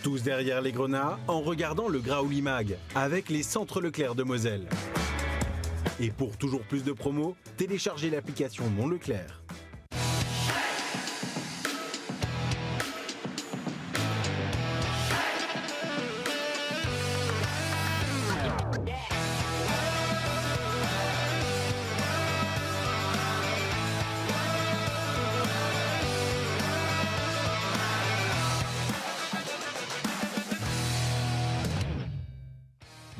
Tous derrière les grenats en regardant le Graouli Mag avec les centres Leclerc de Moselle. Et pour toujours plus de promos, téléchargez l'application Mon Leclerc.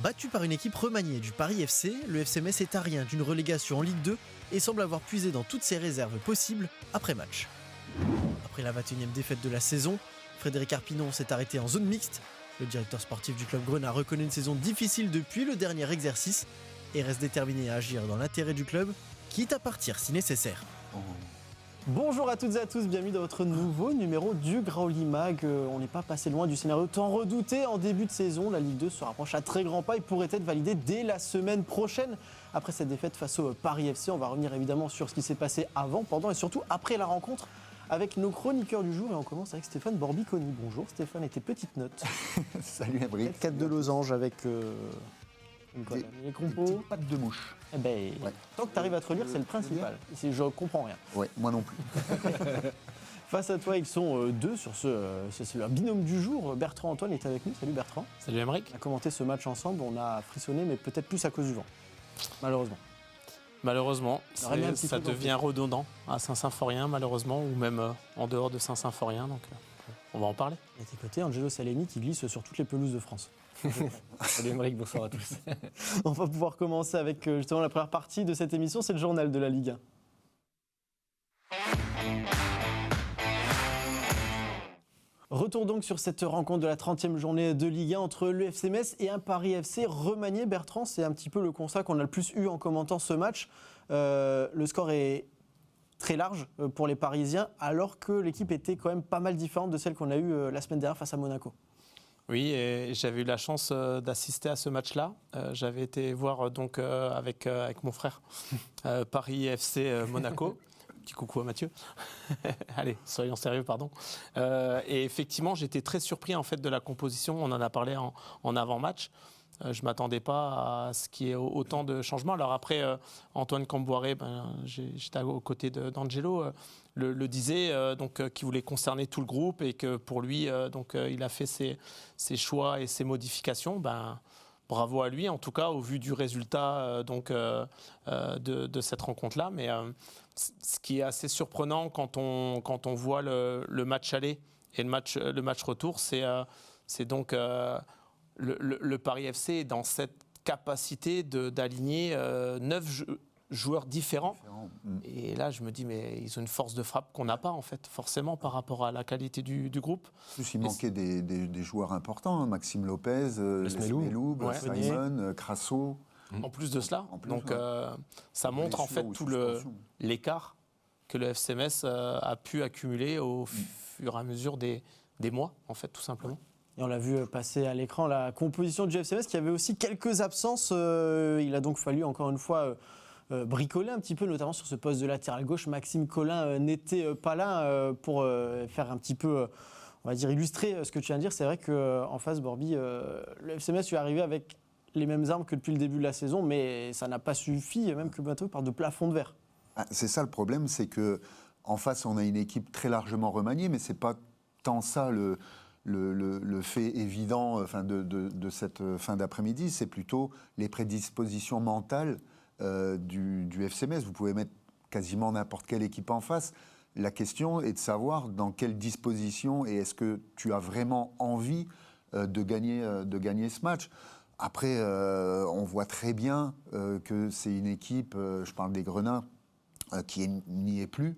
Battu par une équipe remaniée du Paris FC, le FC Metz est à rien d'une relégation en Ligue 2 et semble avoir puisé dans toutes ses réserves possibles après match. Après la 21e défaite de la saison, Frédéric Arpinon s'est arrêté en zone mixte. Le directeur sportif du club grenat reconnaît une saison difficile depuis le dernier exercice et reste déterminé à agir dans l'intérêt du club, quitte à partir si nécessaire. Bonjour à toutes et à tous, bienvenue dans votre nouveau numéro du Graouli Mag. On n'est pas passé loin du scénario tant redouté en début de saison. La Ligue 2 se rapproche à très grands pas et pourrait être validée dès la semaine prochaine. Après cette défaite face au Paris FC, on va revenir évidemment sur ce qui s'est passé avant, pendant et surtout après la rencontre avec nos chroniqueurs du jour. Et on commence avec Stéphane Borbiconi. Bonjour Stéphane, et tes petites notes. Salut Abric. 4 de losange avec les compos. Des petites pattes de mouche. Eh ben, Ouais. Tant que tu arrives à te relire, c'est le principal. Je comprends rien. Ouais, moi non plus. Face à toi, ils sont deux sur c'est leur binôme du jour. Bertrand Antoine est avec nous. Salut Bertrand. Salut Aymeric. On a commenté ce match ensemble, on a frissonné, mais peut-être plus à cause du vent, malheureusement. Malheureusement, On aurait mis un petit ça peu dans devient redondant à Saint-Symphorien, malheureusement, ou même en dehors de Saint-Symphorien, donc on va en parler. Et à tes côtés, Angelo Salemi qui glisse sur toutes les pelouses de France. Salut Aymeric, bonsoir à tous. On va pouvoir commencer avec justement la première partie de cette émission, c'est le journal de la Ligue 1. Retour donc sur cette rencontre de la 30e journée de Ligue 1 entre le FC Metz et un Paris FC remanié. Bertrand, c'est un petit peu le constat qu'on a le plus eu en commentant ce match. Le score est très large pour les Parisiens, alors que l'équipe était quand même pas mal différente de celle qu'on a eue la semaine dernière face à Monaco. Oui, et j'avais eu la chance d'assister à ce match-là. J'avais été voir donc avec mon frère Paris FC Monaco. Petit coucou à Mathieu. Allez, soyons sérieux, pardon. Et effectivement, j'étais très surpris en fait de la composition. On en a parlé en avant-match. Je ne m'attendais pas à ce qu'il y ait autant de changements. Alors après, Antoine Camboiré, j'étais aux côtés d'Angelo, le disait, qui voulait concerner tout le groupe et que pour lui, il a fait ses choix et ses modifications. Bravo à lui, en tout cas, au vu du résultat de cette rencontre-là. Mais ce qui est assez surprenant quand on voit le match aller et le match retour, c'est donc le Paris FC est dans cette capacité d'aligner 9 joueurs différents. Et là, je me dis, mais ils ont une force de frappe qu'on n'a pas, en fait, forcément, par rapport à la qualité du groupe. En plus, il manquait des joueurs importants, hein. Maxime Lopez, Lesmelou, Simon, Crasso. En plus de cela, ça montre en fait tout l'écart que le FC Metz a pu accumuler au fur et à mesure des mois, en fait, tout simplement. Et on l'a vu passer à l'écran la composition du FC Metz qui avait aussi quelques absences. Il a donc fallu encore une fois bricoler un petit peu, notamment sur ce poste de latéral gauche. Maxime Collin n'était pas là pour faire un petit peu, on va dire, illustrer ce que tu viens de dire. C'est vrai qu'en face, Borby, le FC Metz lui est arrivé avec les mêmes armes que depuis le début de la saison, mais ça n'a pas suffi, même que bientôt par de plafond de verre. C'est ça le problème, c'est qu'en face, on a une équipe très largement remaniée, mais ce n'est pas tant ça le fait évident de cette fin d'après-midi, c'est plutôt les prédispositions mentales du FC Metz. Vous pouvez mettre quasiment n'importe quelle équipe en face. La question est de savoir dans quelle disposition et est-ce que tu as vraiment envie de gagner ce match. Après, on voit très bien que c'est une équipe, je parle des Grenats, qui n'y est plus.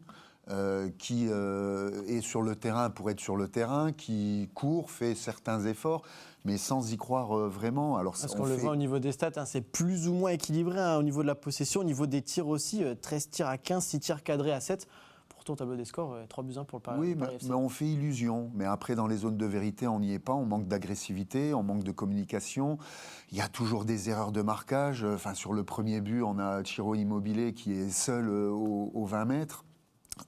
Qui est sur le terrain pour être sur le terrain, qui court, fait certains efforts, mais sans y croire vraiment. Alors, parce qu'on le voit au niveau des stats, c'est plus ou moins équilibré au niveau de la possession, au niveau des tirs aussi, 13 tirs à 15, 6 tirs cadrés à 7. Pourtant, au tableau des scores, 3 buts 1 pour le Paris. Oui, mais on fait illusion. Mais après, dans les zones de vérité, on n'y est pas. On manque d'agressivité, on manque de communication. Il y a toujours des erreurs de marquage. Sur le premier but, on a Ciro Immobile qui est seul aux 20 mètres.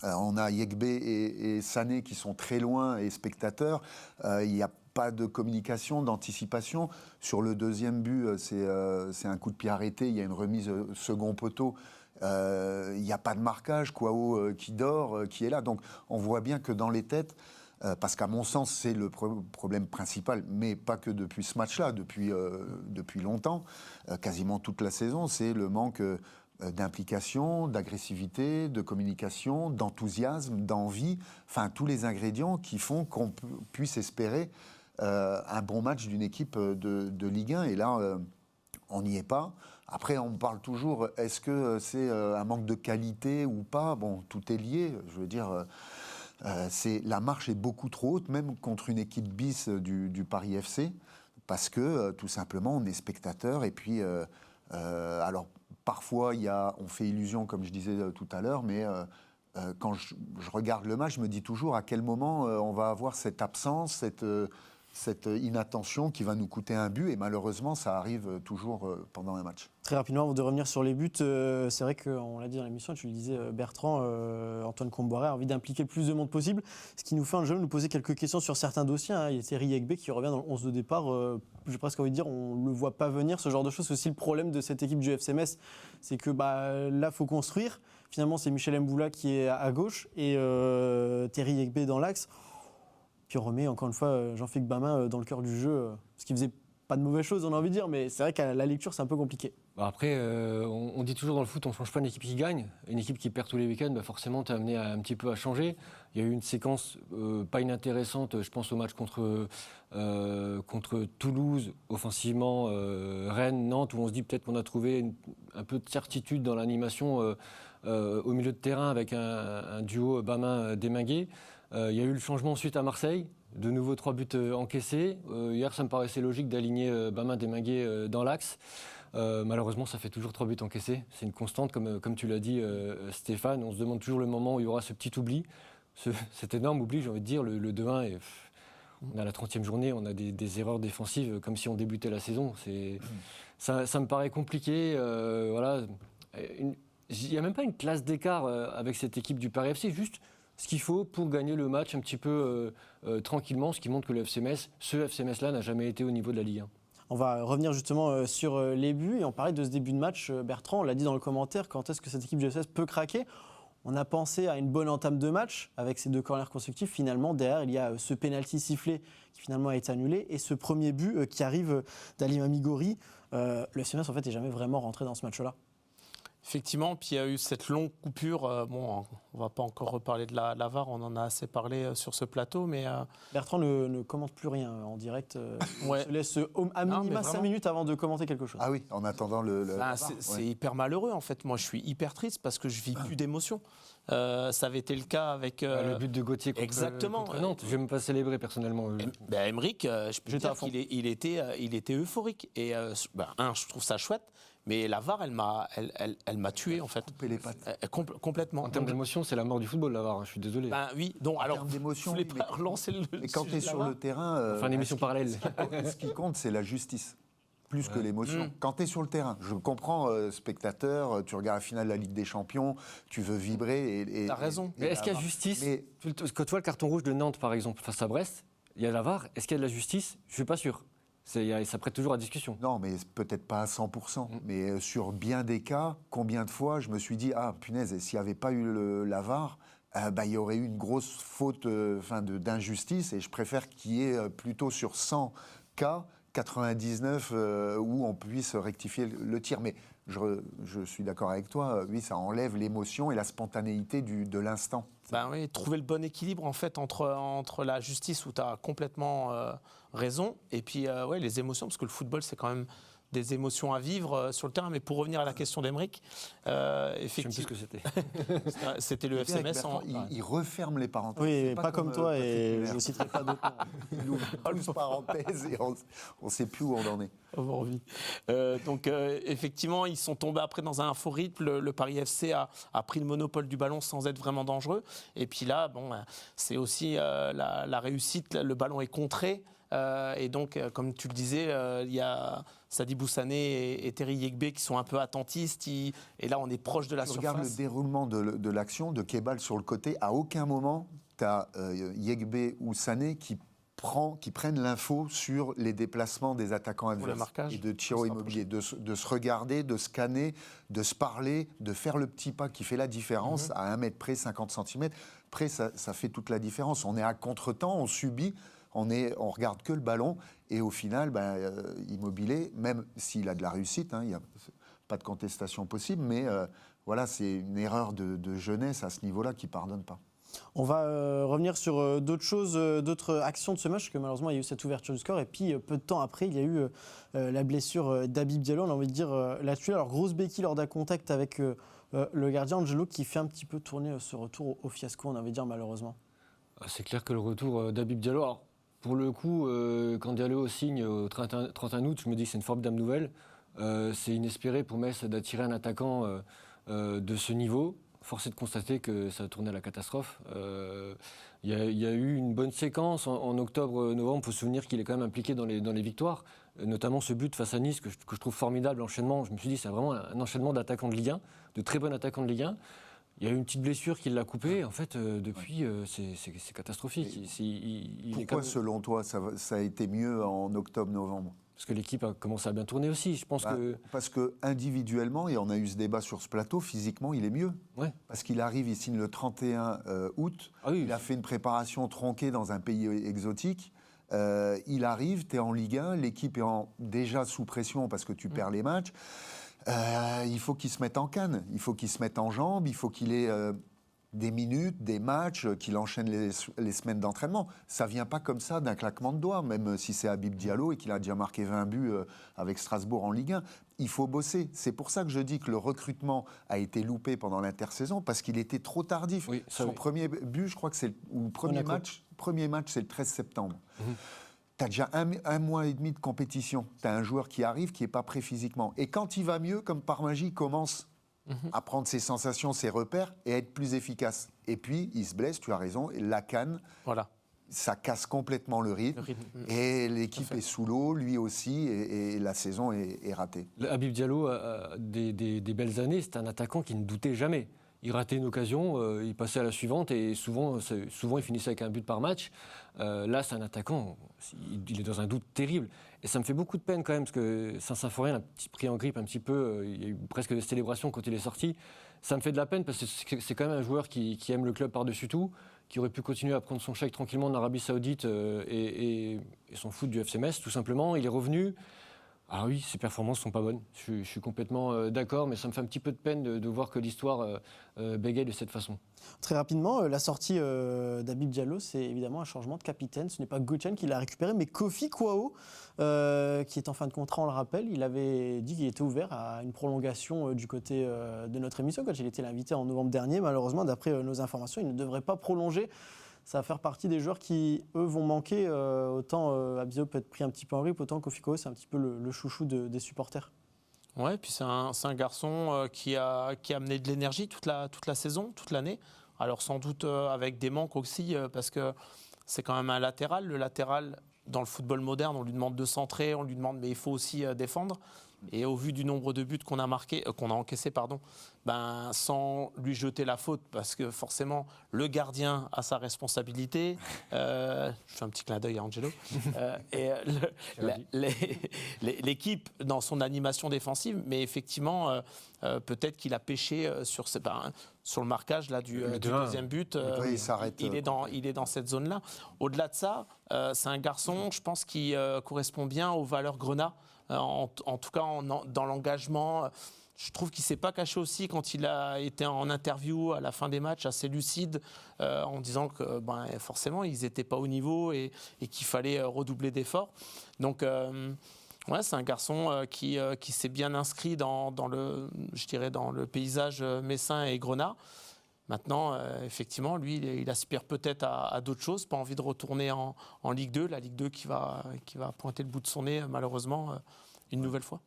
On a Yekbe et Sané qui sont très loin et spectateurs. Il y a pas de communication, d'anticipation. Sur le deuxième but, c'est un coup de pied arrêté, il y a une remise second poteau. Il n'y a pas de marquage, Kouao qui dort, qui est là. Donc on voit bien que dans les têtes, parce qu'à mon sens c'est le problème principal, mais pas que depuis ce match-là, depuis longtemps, quasiment toute la saison, c'est le manque d'implication, d'agressivité, de communication, d'enthousiasme, d'envie, enfin tous les ingrédients qui font qu'on puisse espérer un bon match d'une équipe de Ligue 1. Et là, on n'y est pas. Après, on parle toujours, est-ce que c'est un manque de qualité ou pas ? Bon, tout est lié. Je veux dire, la marche est beaucoup trop haute, même contre une équipe bis du Paris FC, parce que tout simplement, on est spectateur. Et puis, alors, parfois, on fait illusion, comme je disais tout à l'heure, mais quand je regarde le match, je me dis toujours à quel moment on va avoir cette absence, cette inattention qui va nous coûter un but, et malheureusement ça arrive toujours pendant un match. Très rapidement, avant de revenir sur les buts, c'est vrai qu'on l'a dit dans l'émission, tu le disais Bertrand, Antoine Comboiré a envie d'impliquer le plus de monde possible, ce qui nous fait en jeu nous poser quelques questions sur certains dossiers. Il y a Terry Yegbe qui revient dans le 11 de départ, j'ai presque envie de dire on ne le voit pas venir, ce genre de choses. C'est aussi le problème de cette équipe du FC Metz, c'est que là il faut construire, finalement c'est Michel Mboula qui est à gauche et Terry Yegbe dans l'axe. Puis on remet encore une fois Jean-Philippe Bamin dans le cœur du jeu, ce qui faisait pas de mauvaises choses, on a envie de dire, mais c'est vrai qu'à la lecture, c'est un peu compliqué. Après, on dit toujours dans le foot, on ne change pas une équipe qui gagne. Une équipe qui perd tous les week-ends, forcément, tu es amené un petit peu à changer. Il y a eu une séquence pas inintéressante, je pense au match contre Toulouse, offensivement, Rennes, Nantes, où on se dit peut-être qu'on a trouvé un peu de certitude dans l'animation au milieu de terrain avec un duo Bamin-Desminguet. Il y a eu le changement ensuite à Marseille, de nouveau 3 buts encaissés. Hier, ça me paraissait logique d'aligner Bamin-Desminguet dans l'axe. Malheureusement, ça fait toujours 3 buts encaissés. C'est une constante, comme tu l'as dit, Stéphane. On se demande toujours le moment où il y aura ce petit oubli, cet énorme oubli, j'ai envie de dire, le 2-1. Et, on a la 30e journée, on a des erreurs défensives comme si on débutait la saison. Ça me paraît compliqué. Voilà. Il n'y a même pas une classe d'écart avec cette équipe du Paris FC, juste ce qu'il faut pour gagner le match un petit peu tranquillement, ce qui montre que le FC Metz, ce FC Metz-là n'a jamais été au niveau de la Ligue 1. On va revenir justement sur les buts et on parlait de ce début de match. Bertrand, on l'a dit dans le commentaire, quand est-ce que cette équipe du FC Metz peut craquer ? On a pensé à une bonne entame de match avec ces 2 corners consécutifs. Finalement, derrière, il y a ce pénalty sifflé qui finalement a été annulé et ce premier but qui arrive d'Ali Mamigori. Le FC Metz, en fait, n'est jamais vraiment rentré dans ce match-là. Effectivement, puis il y a eu cette longue coupure. On ne va pas encore reparler de la VAR, on en a assez parlé sur ce plateau. Mais Bertrand ne commente plus rien en direct. Ouais. Il se laisse à minima 5 minutes avant de commenter quelque chose. Ah oui, en attendant le VAR, c'est hyper malheureux en fait. Moi, je suis hyper triste parce que je vis plus d'émotion. Ça avait été le cas avec le but de Gauthier contre Nantes. Je vais même pas célébrer personnellement. Emeric, je peux dire qu'il était euphorique. Et je trouve ça chouette. Mais la VAR, elle m'a tué en fait. couper les pattes. Complètement. En termes d'émotion, c'est la mort du football, la VAR. Je suis désolé. Oui, donc alors. En termes d'émotion, je voulais pas relancer le. Mais quand tu es sur le terrain, Enfin, une émission parallèle. Ce qui compte, c'est la justice. Plus que l'émotion. Quand tu es sur le terrain, je comprends, spectateur, tu regardes la finale de la Ligue des Champions, tu veux vibrer. T'as raison. Mais est-ce qu'il y a justice ? Quand tu vois le carton rouge de Nantes, par exemple, face à Brest, il y a la VAR. Est-ce qu'il y a de la justice ? Je ne suis pas sûr. Ça prête toujours à discussion. Non, mais peut-être pas à 100%. Mais sur bien des cas, combien de fois je me suis dit, ah punaise, s'il n'y avait pas eu la VAR, il y aurait eu une grosse faute d'injustice. Et je préfère qu'il y ait plutôt sur 100 cas, 99 où on puisse rectifier le tir. Mais je suis d'accord avec toi, oui, ça enlève l'émotion et la spontanéité de l'instant. Oui, trouver le bon équilibre en fait entre la justice où tu as complètement raison et puis les émotions, parce que le football c'est quand même des émotions à vivre sur le terrain. Mais pour revenir à la question d'Emeric, effectivement, ce que c'était. C'était le FC Metz. Il referme les parenthèses. Oui, pas comme toi, et je ne citerai pas d'autres noms. Il ouvre 12 parenthèses et on ne sait plus où on en est. Avoir envie. Donc effectivement, ils sont tombés après dans un faux rythme. Le Paris FC a pris le monopole du ballon sans être vraiment dangereux. Et puis là, c'est aussi la réussite. Le ballon est contré. Et donc, comme tu le disais, il y a Sadi Boussané et Terry Yegbe qui sont un peu attentistes. Et là, on est proche de la surface. Regarde le déroulement de l'action de Kebal sur le côté. À aucun moment, tu as Yegbe ou Sané qui prennent l'info sur les déplacements des attaquants Pour le adverses marquage, et de Thierry Immobilier, de se regarder, de scanner, de se parler, de faire le petit pas qui fait la différence à 1 mètre près, 50 cm. Près, ça fait toute la différence. On est à contre-temps, on subit, on regarde que le ballon et au final, Immobilier, même s'il a de la réussite, il n'y a pas de contestation possible, mais voilà, c'est une erreur de jeunesse à ce niveau-là qui ne pardonne pas. On va revenir sur d'autres choses, d'autres actions de ce match, parce que malheureusement, il y a eu cette ouverture du score. Et puis, peu de temps après, il y a eu la blessure d'Habib Diallo, on a envie de dire là-dessus. Alors, grosse béquille lors d'un contact avec le gardien Angelo, qui fait un petit peu tourner ce retour au fiasco, on a envie de dire, malheureusement. C'est clair que le retour d'Habib Diallo, alors, pour le coup, quand Diallo signe au 31 août, je me dis que c'est une formidable nouvelle. C'est inespéré pour Metz d'attirer un attaquant de ce niveau. Force est de constater que ça a tourné à la catastrophe. Il y a eu une bonne séquence en octobre-novembre. Il faut se souvenir qu'il est quand même impliqué dans les victoires, notamment ce but face à Nice que je trouve formidable, l'enchaînement. Je me suis dit c'est vraiment un enchaînement d'attaquants de Ligue 1, de très bons attaquants de Ligue 1. Il y a eu une petite blessure qui l'a coupé. En fait, depuis, c'est catastrophique. Pourquoi, selon toi, ça a été mieux en octobre-novembre ? Parce que l'équipe a commencé à bien tourner aussi. Je pense Parce que individuellement, et on a eu ce débat sur ce plateau, physiquement, il est mieux. Ouais. Parce qu'il arrive, il signe le 31 août. Ah oui, il a fait une préparation tronquée dans un pays exotique. Il arrive, tu es en Ligue 1, l'équipe est déjà sous pression parce que tu perds les matchs. Il faut qu'il se mette en canne, il faut qu'il se mette en jambes, il faut qu'il ait des minutes, des matchs, qu'il enchaîne les semaines d'entraînement. Ça ne vient pas comme ça d'un claquement de doigts, même si c'est Habib Diallo et qu'il a déjà marqué 20 buts avec Strasbourg en Ligue 1. Il faut bosser. C'est pour ça que je dis que le recrutement a été loupé pendant l'intersaison, parce qu'il était trop tardif. Oui, Son premier but, je crois que c'est le premier match, c'est le 13 septembre. Tu as déjà un mois et demi de compétition. Tu as un joueur qui arrive, qui n'est pas prêt physiquement. Et quand il va mieux, comme par magie, il commence à prendre ses sensations, ses repères et à être plus efficace. Et puis, il se blesse, tu as raison, et la canne, ça casse complètement le rythme. Et l'équipe est sous l'eau, lui aussi, et la saison est ratée. Habib Diallo a des belles années, c'est un attaquant qui ne doutait jamais. Il ratait une occasion, il passait à la suivante et souvent il finissait avec un but par match. Là, c'est un attaquant, il est dans un doute terrible. Et ça me fait beaucoup de peine quand même, parce que Saint-Symphorien l'a pris en grippe un petit peu, il y a eu presque des célébrations quand il est sorti. Ça me fait de la peine parce que c'est quand même un joueur qui aime le club par-dessus tout, qui aurait pu continuer à prendre son chèque tranquillement en Arabie Saoudite et s'en foutre du FC Metz, tout simplement. Il est revenu. Ah oui, ses performances ne sont pas bonnes, je suis complètement d'accord, mais ça me fait un petit peu de peine de voir que l'histoire bégaye de cette façon. Très rapidement, la sortie d'Habib Diallo, c'est évidemment un changement de capitaine. Ce n'est pas Götze qui l'a récupéré, mais Kofi Kouao, qui est en fin de contrat, on le rappelle. Il avait dit qu'il était ouvert à une prolongation du côté de notre émission, quand il était l'invité en novembre dernier. Malheureusement, d'après nos informations, il ne devrait pas prolonger. Ça va faire partie des joueurs qui, eux, vont manquer. Autant Abio peut être pris un petit peu en grippe, autant Kofi Kouao, c'est un petit peu le chouchou des supporters. Ouais, puis c'est un garçon qui a amené de l'énergie toute la saison, toute l'année. Alors sans doute avec des manques aussi, parce que c'est quand même un latéral. Le latéral, dans le football moderne, on lui demande de centrer, on lui demande, mais il faut aussi défendre. Et au vu du nombre de buts qu'on a encaissés, sans lui jeter la faute, parce que forcément le gardien a sa responsabilité. Je fais un petit clin d'œil à Angelo. Et l'équipe dans son animation défensive, mais effectivement, peut-être qu'il a pêché sur le marquage là, du deuxième but. Il s'arrête. Il est dans cette zone-là. Au-delà de ça, c'est un garçon, je pense, qui correspond bien aux valeurs Grenat. En tout cas, dans l'engagement, je trouve qu'il ne s'est pas caché aussi quand il a été en interview à la fin des matchs, assez lucide, en disant que forcément, ils n'étaient pas au niveau et qu'il fallait redoubler d'efforts. Donc, c'est un garçon qui s'est bien inscrit dans le paysage messin et grenat. Maintenant, effectivement, lui, il aspire peut-être à d'autres choses, pas envie de retourner en Ligue 2, la Ligue 2 qui va pointer le bout de son nez, malheureusement, une nouvelle fois.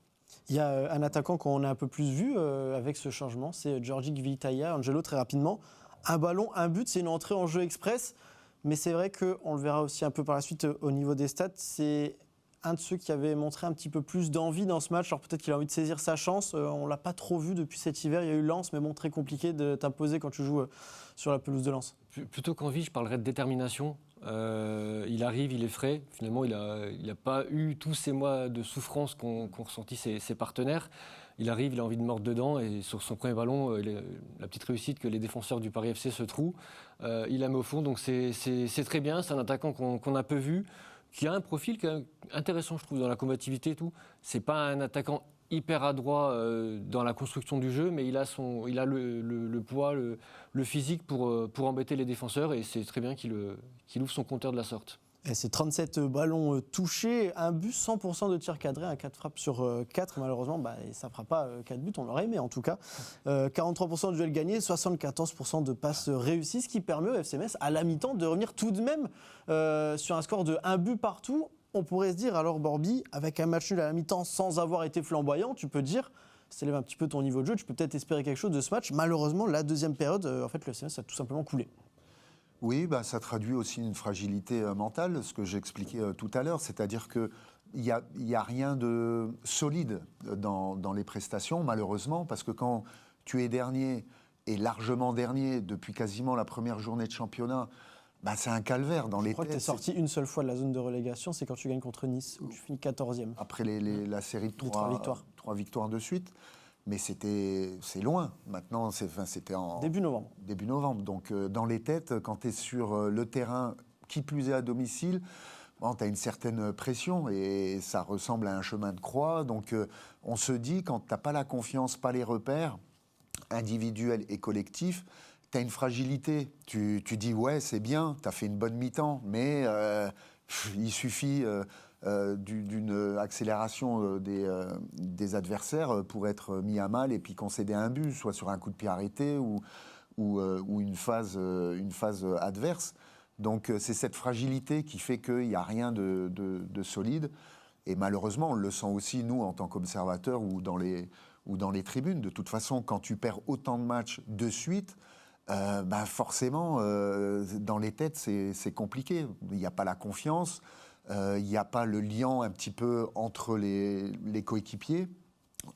Il y a un attaquant qu'on a un peu plus vu avec ce changement, c'est Georgi Gvitaia. Angelo, très rapidement, un ballon, un but, c'est une entrée en jeu express, mais c'est vrai qu'on le verra aussi un peu par la suite au niveau des stats, c'est un de ceux qui avait montré un petit peu plus d'envie dans ce match. Alors peut-être qu'il a envie de saisir sa chance. On ne l'a pas trop vu depuis cet hiver. Il y a eu Lens, mais bon, très compliqué de t'imposer quand tu joues sur la pelouse de Lens. Plutôt qu'envie, je parlerais de détermination. Il arrive, il est frais. Finalement, il n'a pas eu tous ces mois de souffrance qu'ont ressenti ses partenaires. Il arrive, il a envie de mordre dedans et sur son premier ballon, la petite réussite que les défenseurs du Paris FC se trouent, il la met au fond. Donc c'est très bien. C'est un attaquant qu'on a peu vu, qui a un profil quand même intéressant, je trouve, dans la combativité et tout. C'est pas un attaquant hyper adroit dans la construction du jeu, mais il a le poids, le physique pour embêter les défenseurs et c'est très bien qu'il ouvre son compteur de la sorte. Et c'est 37 ballons touchés, un but, 100% de tirs cadrés, un 4 frappes sur 4. Malheureusement, ça ne fera pas 4 buts, on l'aurait aimé en tout cas. 43% de duels gagnés, 74% de passes réussies, ce qui permet au FC Metz à la mi-temps de revenir tout de même sur un score de 1 but partout. On pourrait se dire, alors Borby, avec un match nul à la mi-temps sans avoir été flamboyant, tu peux te dire, ça élève un petit peu ton niveau de jeu, tu peux peut-être espérer quelque chose de ce match. Malheureusement, la deuxième période, en fait, le FC Metz a tout simplement coulé. Oui, ça traduit aussi une fragilité mentale, ce que j'expliquais tout à l'heure, c'est-à-dire qu'il n'y a rien de solide dans les prestations, malheureusement, parce que quand tu es dernier, et largement dernier, depuis quasiment la première journée de championnat, c'est un calvaire dans les têtes. Je crois que tu es sorti une seule fois de la zone de relégation, c'est quand tu gagnes contre Nice, où tu finis 14e. Après la série de 3 victoires de suite. Mais c'est loin. Maintenant, c'était en début novembre. Début novembre. Donc, dans les têtes, quand tu es sur le terrain, qui plus est à domicile, tu as une certaine pression et ça ressemble à un chemin de croix. Donc, on se dit, quand tu n'as pas la confiance, pas les repères individuels et collectifs, tu as une fragilité. Tu dis, ouais, c'est bien, tu as fait une bonne mi-temps, mais il suffit d'une accélération des adversaires pour être mis à mal et puis concéder un but, soit sur un coup de pied arrêté ou une phase adverse. Donc c'est cette fragilité qui fait qu'il n'y a rien de solide. Et malheureusement, on le sent aussi, nous, en tant qu'observateurs ou dans les tribunes. De toute façon, quand tu perds autant de matchs de suite, forcément, dans les têtes, c'est compliqué. Il n'y a pas la confiance. Il n'y a pas le lien un petit peu entre les coéquipiers.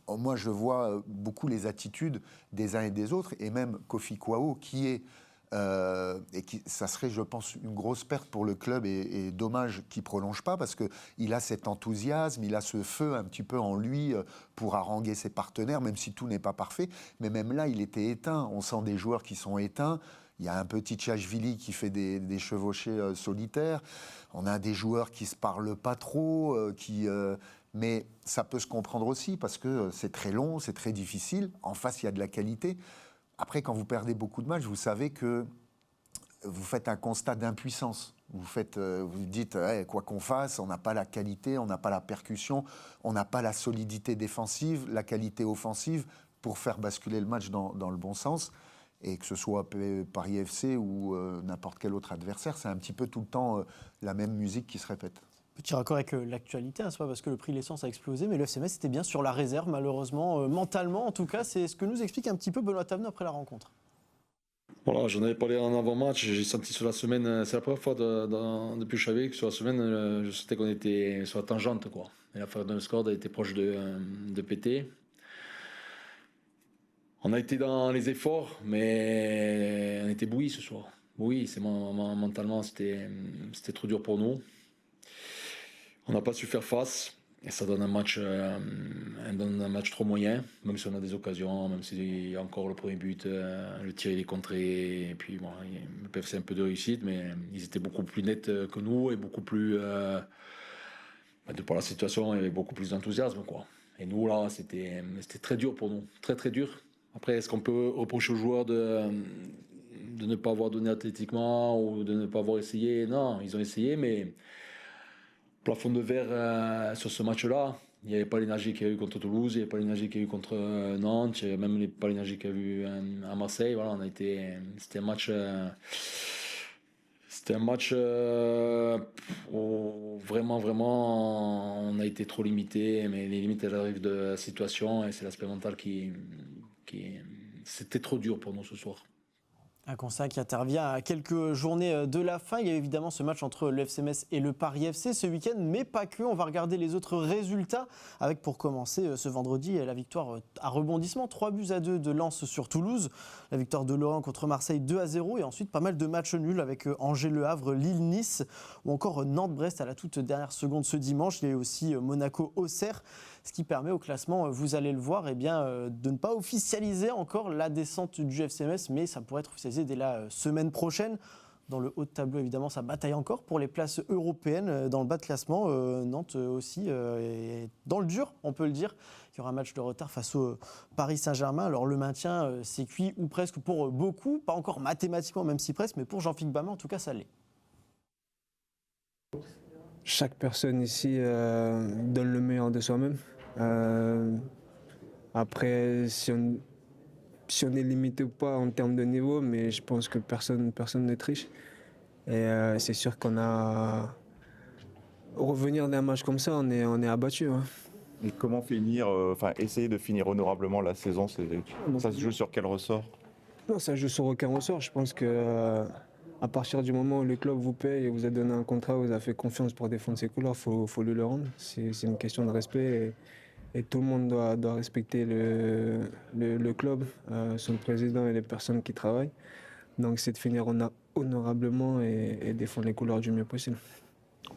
Moi, je vois beaucoup les attitudes des uns et des autres, et même Kofi Kouao, ça serait, je pense, une grosse perte pour le club, et dommage qu'il ne prolonge pas, parce qu'il a cet enthousiasme, il a ce feu un petit peu en lui pour haranguer ses partenaires, même si tout n'est pas parfait. Mais même là, il était éteint. On sent des joueurs qui sont éteints. Il y a un petit Tchachvili qui fait des chevauchées solitaires. On a des joueurs qui ne se parlent pas trop, mais ça peut se comprendre aussi parce que c'est très long, c'est très difficile. En face, il y a de la qualité. Après, quand vous perdez beaucoup de matchs, vous savez que vous faites un constat d'impuissance. Vous dites, quoi qu'on fasse, on n'a pas la qualité, on n'a pas la percussion, on n'a pas la solidité défensive, la qualité offensive pour faire basculer le match dans le bon sens. Et que ce soit Paris FC ou n'importe quel autre adversaire, c'est un petit peu tout le temps la même musique qui se répète. Petit raccord avec l'actualité, c'est pas parce que le prix de l'essence a explosé, mais le FC Metz était bien sur la réserve, malheureusement, mentalement en tout cas. C'est ce que nous explique un petit peu Benoît Tavenot après la rencontre. Voilà, j'en avais parlé en avant-match, j'ai senti sur la semaine, c'est la première fois depuis que je savais que sur la semaine, je sentais qu'on était sur la tangente, quoi. Et la fin de score a été proche de péter. On a été dans les efforts, mais on était bouillis ce soir. Oui, mentalement, c'était trop dur pour nous. On n'a pas su faire face. Et ça donne un match trop moyen, même si on a des occasions, même s'il y a encore le premier but, le tir il est contré. Et puis, le PFC a un peu de réussite, mais ils étaient beaucoup plus nets que nous et beaucoup plus... de par la situation, il y avait beaucoup plus d'enthousiasme, quoi. Et nous, là, c'était très dur pour nous. Très, très dur. Après, est-ce qu'on peut reprocher aux joueurs de ne pas avoir donné athlétiquement ou de ne pas avoir essayé? Non, ils ont essayé, mais plafond de verre sur ce match-là, il n'y avait pas l'énergie qu'il y a eu contre Toulouse, il n'y avait pas l'énergie qu'il y a eu contre Nantes, il n'y avait même pas l'énergie qu'il y a eu à Marseille. Voilà, c'était un match... C'était un match où vraiment, on a été trop limité, mais les limites, elles arrivent de la situation et c'est l'aspect mental qui c'était trop dur pour nous ce soir. Un constat qui intervient à quelques journées de la fin. Il y a évidemment ce match entre le FC Metz et le Paris FC ce week-end, mais pas que. On va regarder les autres résultats avec pour commencer ce vendredi la victoire à rebondissement, 3-2 de Lens sur Toulouse, la victoire de Lorient contre Marseille 2-0 et ensuite pas mal de matchs nuls avec Angers-Le Havre, Lille-Nice ou encore Nantes-Brest à la toute dernière seconde ce dimanche. Il y a eu aussi Monaco-Auxerre, ce qui permet au classement, vous allez le voir, de ne pas officialiser encore la descente du FC Metz, mais ça pourrait être officialisé dès la semaine prochaine. Dans le haut de tableau, évidemment, ça bataille encore pour les places européennes. Dans le bas de classement, Nantes aussi est dans le dur, on peut le dire. Il y aura un match de retard face au Paris Saint-Germain. Alors le maintien, c'est cuit ou presque pour beaucoup, pas encore mathématiquement, même si presque, mais pour Jean-Philippe Bamin, en tout cas, ça l'est. Chaque personne ici donne le meilleur de soi-même. Après, si on est limité ou pas en termes de niveau, mais je pense que personne ne triche. Et c'est sûr qu'on a... Revenir d'un match comme ça, on est abattu. Hein. Et comment finir, essayer de finir honorablement la saison, ça se joue sur quel ressort? Non, ça joue sur aucun ressort. Je pense que à partir du moment où le club vous paye et vous a donné un contrat, vous a fait confiance pour défendre ses couleurs, faut lui le rendre. C'est une question de respect et tout le monde doit respecter le club, son président et les personnes qui travaillent. Donc c'est de finir honorablement et défendre les couleurs du mieux possible.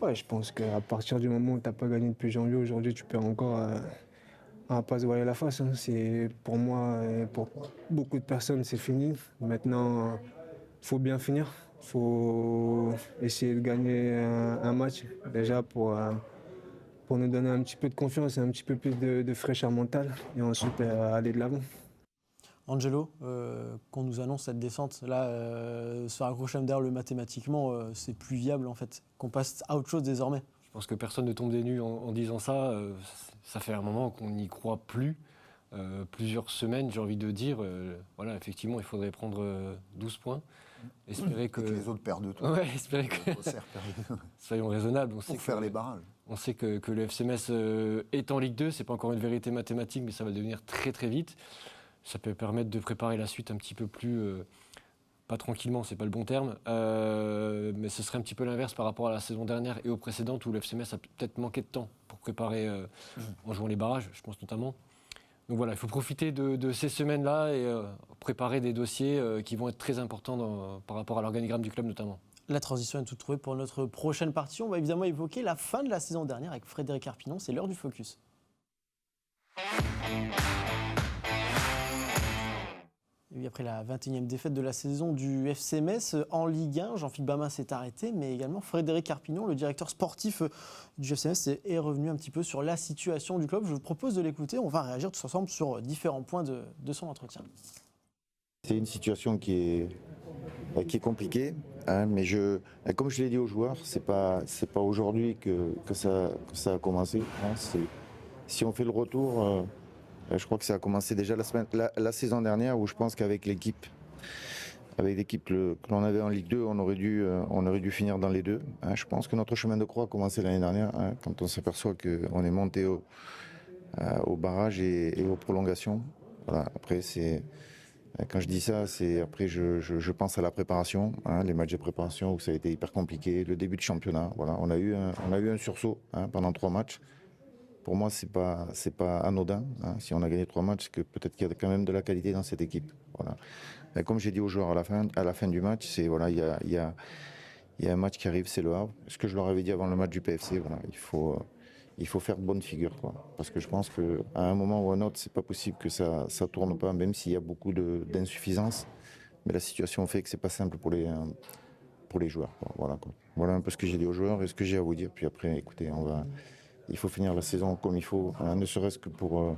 Ouais, je pense qu'à partir du moment où tu n'as pas gagné depuis janvier, aujourd'hui tu perds encore à pas se voiler la face. Hein. Pour moi et pour beaucoup de personnes, c'est fini. Maintenant, il faut bien finir. Il faut essayer de gagner un match déjà pour nous donner un petit peu de confiance et un petit peu plus de fraîcheur mentale et ensuite aller de l'avant. Angelo, qu'on nous annonce cette descente, là, se raccrocher derrière le mathématiquement, c'est plus viable en fait, qu'on passe à autre chose désormais. Je pense que personne ne tombe des nues en disant ça. Ça fait un moment qu'on n'y croit plus. Plusieurs semaines, j'ai envie de dire. Voilà, effectivement, il faudrait prendre 12 points. Espérer que les autres perdent tout. Ouais, espérer que... Soyons raisonnables. Pour faire les barrages. On sait que le FC Metz est en Ligue 2. C'est pas encore une vérité mathématique, mais ça va le devenir très très vite. Ça peut permettre de préparer la suite un petit peu plus, pas tranquillement, c'est pas le bon terme, mais ce serait un petit peu l'inverse par rapport à la saison dernière et aux précédentes où le FC Metz a peut-être manqué de temps pour préparer en jouant les barrages, je pense notamment. Donc voilà, il faut profiter de ces semaines-là et préparer des dossiers qui vont être très importants par rapport à l'organigramme du club notamment. La transition est toute trouvée pour notre prochaine partie. On va évidemment évoquer la fin de la saison dernière avec Frédéric Arpinon. C'est l'heure du focus. Et après la 21e défaite de la saison du FC Metz en Ligue 1, Jean-Philippe Bamin s'est arrêté, mais également Frédéric Arpinon, le directeur sportif du FC Metz, est revenu un petit peu sur la situation du club. Je vous propose de l'écouter. On va réagir tous ensemble sur différents points de son entretien. C'est une situation qui est compliquée, hein, mais comme je l'ai dit aux joueurs, c'est pas aujourd'hui que ça a commencé. Hein, si on fait le retour, je crois que ça a commencé déjà la saison dernière, où je pense qu'avec l'équipe que l'on avait en Ligue 2, on aurait dû finir dans les deux. Hein, je pense que notre chemin de croix a commencé l'année dernière, hein, quand on s'aperçoit qu'on est monté au barrage et aux prolongations. Voilà, après quand je dis ça, après je pense à la préparation, hein, les matchs de préparation où ça a été hyper compliqué, le début de championnat. Voilà, on a eu un sursaut, hein, pendant 3 matchs. Pour moi, c'est pas anodin. Hein. Si on a gagné 3 matchs, c'est que peut-être qu'il y a quand même de la qualité dans cette équipe. Voilà. Et comme j'ai dit aux joueurs à la fin du match, il y a un match qui arrive, c'est le Havre. Ce que je leur avais dit avant le match du PFC, voilà, il faut faire bonne figure, quoi. Parce que je pense qu'à un moment ou à un autre, c'est pas possible que ça tourne pas, même s'il y a beaucoup d'insuffisances. Mais la situation fait que c'est pas simple pour les joueurs, quoi. Voilà, quoi. Voilà un peu ce que j'ai dit aux joueurs et ce que j'ai à vous dire. Puis après, écoutez, il faut finir la saison comme il faut, hein, ne serait-ce que pour